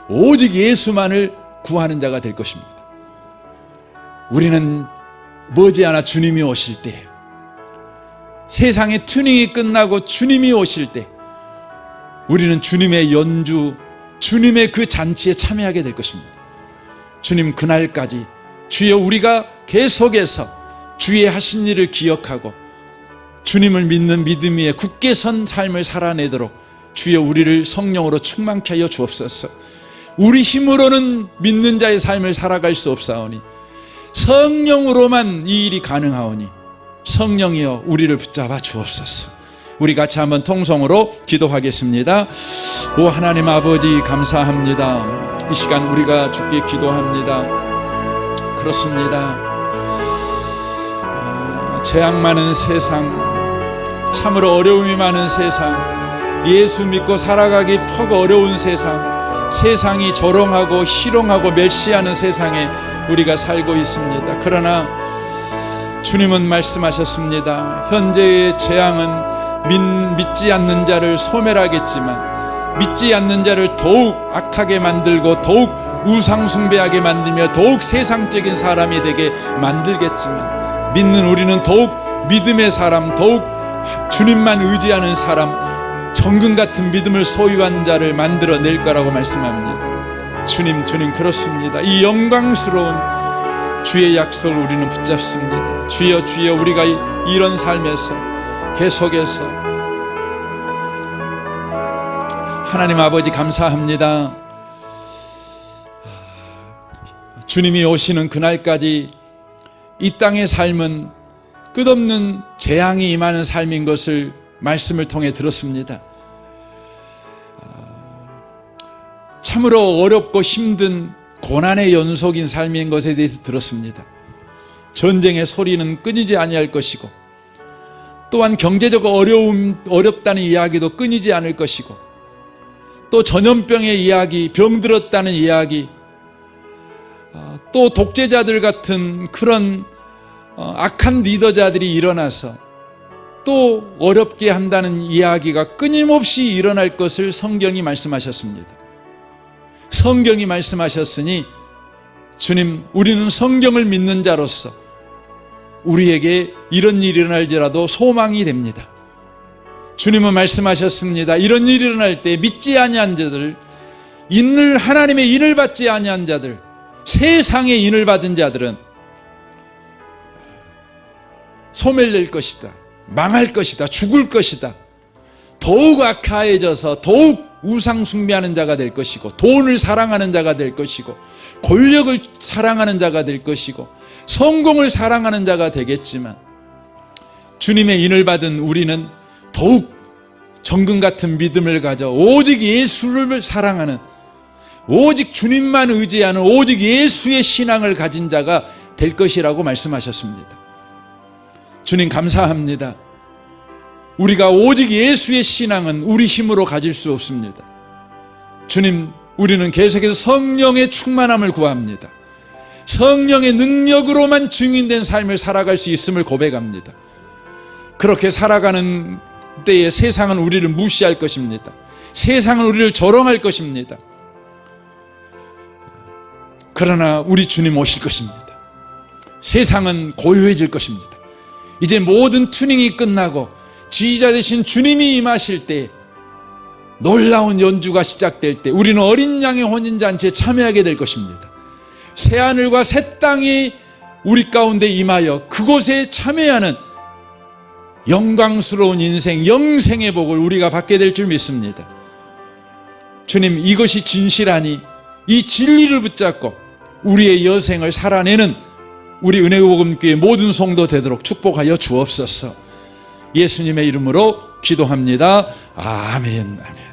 오직 예수만을 구하는 자가 될 것입니다. 우리는 머지않아 주님이 오실 때, 세상의 튜닝이 끝나고 주님이 오실 때 우리는 주님의 연주, 주님의 그 잔치에 참여하게 될 것입니다. 주님, 그날까지 주여 우리가 계속해서 주의 하신 일을 기억하고 주님을 믿는 믿음 위에 굳게 선 삶을 살아내도록 주여 우리를 성령으로 충만케 하여 주옵소서. 우리 힘으로는 믿는 자의 삶을 살아갈 수 없사오니 성령으로만 이 일이 가능하오니 성령이여 우리를 붙잡아 주옵소서. 우리 같이 한번 통성으로 기도하겠습니다. 오 하나님 아버지, 감사합니다. 이 시간 우리가 주께 기도합니다. 그렇습니다. 재앙 많은 세상, 참으로 어려움이 많은 세상, 예수 믿고 살아가기 퍽 어려운 세상, 세상이 조롱하고 희롱하고 멸시하는 세상에 우리가 살고 있습니다. 그러나 주님은 말씀하셨습니다. 현재의 재앙은 믿지 않는 자를 소멸하겠지만 믿지 않는 자를 더욱 악하게 만들고 더욱 우상숭배하게 만들며 더욱 세상적인 사람이 되게 만들겠지만 믿는 우리는 더욱 믿음의 사람, 더욱 주님만 의지하는 사람, 정금 같은 믿음을 소유한 자를 만들어낼 거라고 말씀합니다. 주님 그렇습니다. 이 영광스러운 주의 약속을 우리는 붙잡습니다. 주여 주여, 우리가 이런 삶에서 계속해서 하나님 아버지 감사합니다. 주님이 오시는 그날까지 이 땅의 삶은 끝없는 재앙이 임하는 삶인 것을 말씀을 통해 들었습니다. 참으로 어렵고 힘든 고난의 연속인 삶인 것에 대해서 들었습니다. 전쟁의 소리는 끊이지 아니할 것이고 또한 경제적 어렵다는 이야기도 끊이지 않을 것이고 또 전염병의 이야기, 병들었다는 이야기, 또 독재자들 같은 그런 악한 리더자들이 일어나서 또 어렵게 한다는 이야기가 끊임없이 일어날 것을 성경이 말씀하셨습니다. 성경이 말씀하셨으니 주님, 우리는 성경을 믿는 자로서 우리에게 이런 일이 일어날지라도 소망이 됩니다. 주님은 말씀하셨습니다. 이런 일이 일어날 때 믿지 아니한 자들, 하나님의 인을 받지 아니한 자들, 세상의 인을 받은 자들은 소멸될 것이다, 망할 것이다, 죽을 것이다, 더욱 악화해져서 더욱 우상 숭배하는 자가 될 것이고, 돈을 사랑하는 자가 될 것이고, 권력을 사랑하는 자가 될 것이고, 성공을 사랑하는 자가 되겠지만, 주님의 인을 받은 우리는 더욱 정금 같은 믿음을 가져 오직 예수를 사랑하는, 오직 주님만 의지하는, 오직 예수의 신앙을 가진 자가 될 것이라고 말씀하셨습니다. 주님 감사합니다. 우리가 오직 예수의 신앙은 우리 힘으로 가질 수 없습니다. 주님, 우리는 계속해서 성령의 충만함을 구합니다. 성령의 능력으로만 증인된 삶을 살아갈 수 있음을 고백합니다. 그렇게 살아가는 때에 세상은 우리를 무시할 것입니다. 세상은 우리를 조롱할 것입니다. 그러나 우리 주님 오실 것입니다. 세상은 고요해질 것입니다. 이제 모든 튜닝이 끝나고 지휘자 되신 주님이 임하실 때, 놀라운 연주가 시작될 때 우리는 어린 양의 혼인잔치에 참여하게 될 것입니다. 새하늘과 새 땅이 우리 가운데 임하여 그곳에 참여하는 영광스러운 인생, 영생의 복을 우리가 받게 될 줄 믿습니다. 주님, 이것이 진실하니 이 진리를 붙잡고 우리의 여생을 살아내는 우리 은혜복음교회 모든 성도 되도록 축복하여 주옵소서. 예수님의 이름으로 기도합니다. 아멘. 아멘.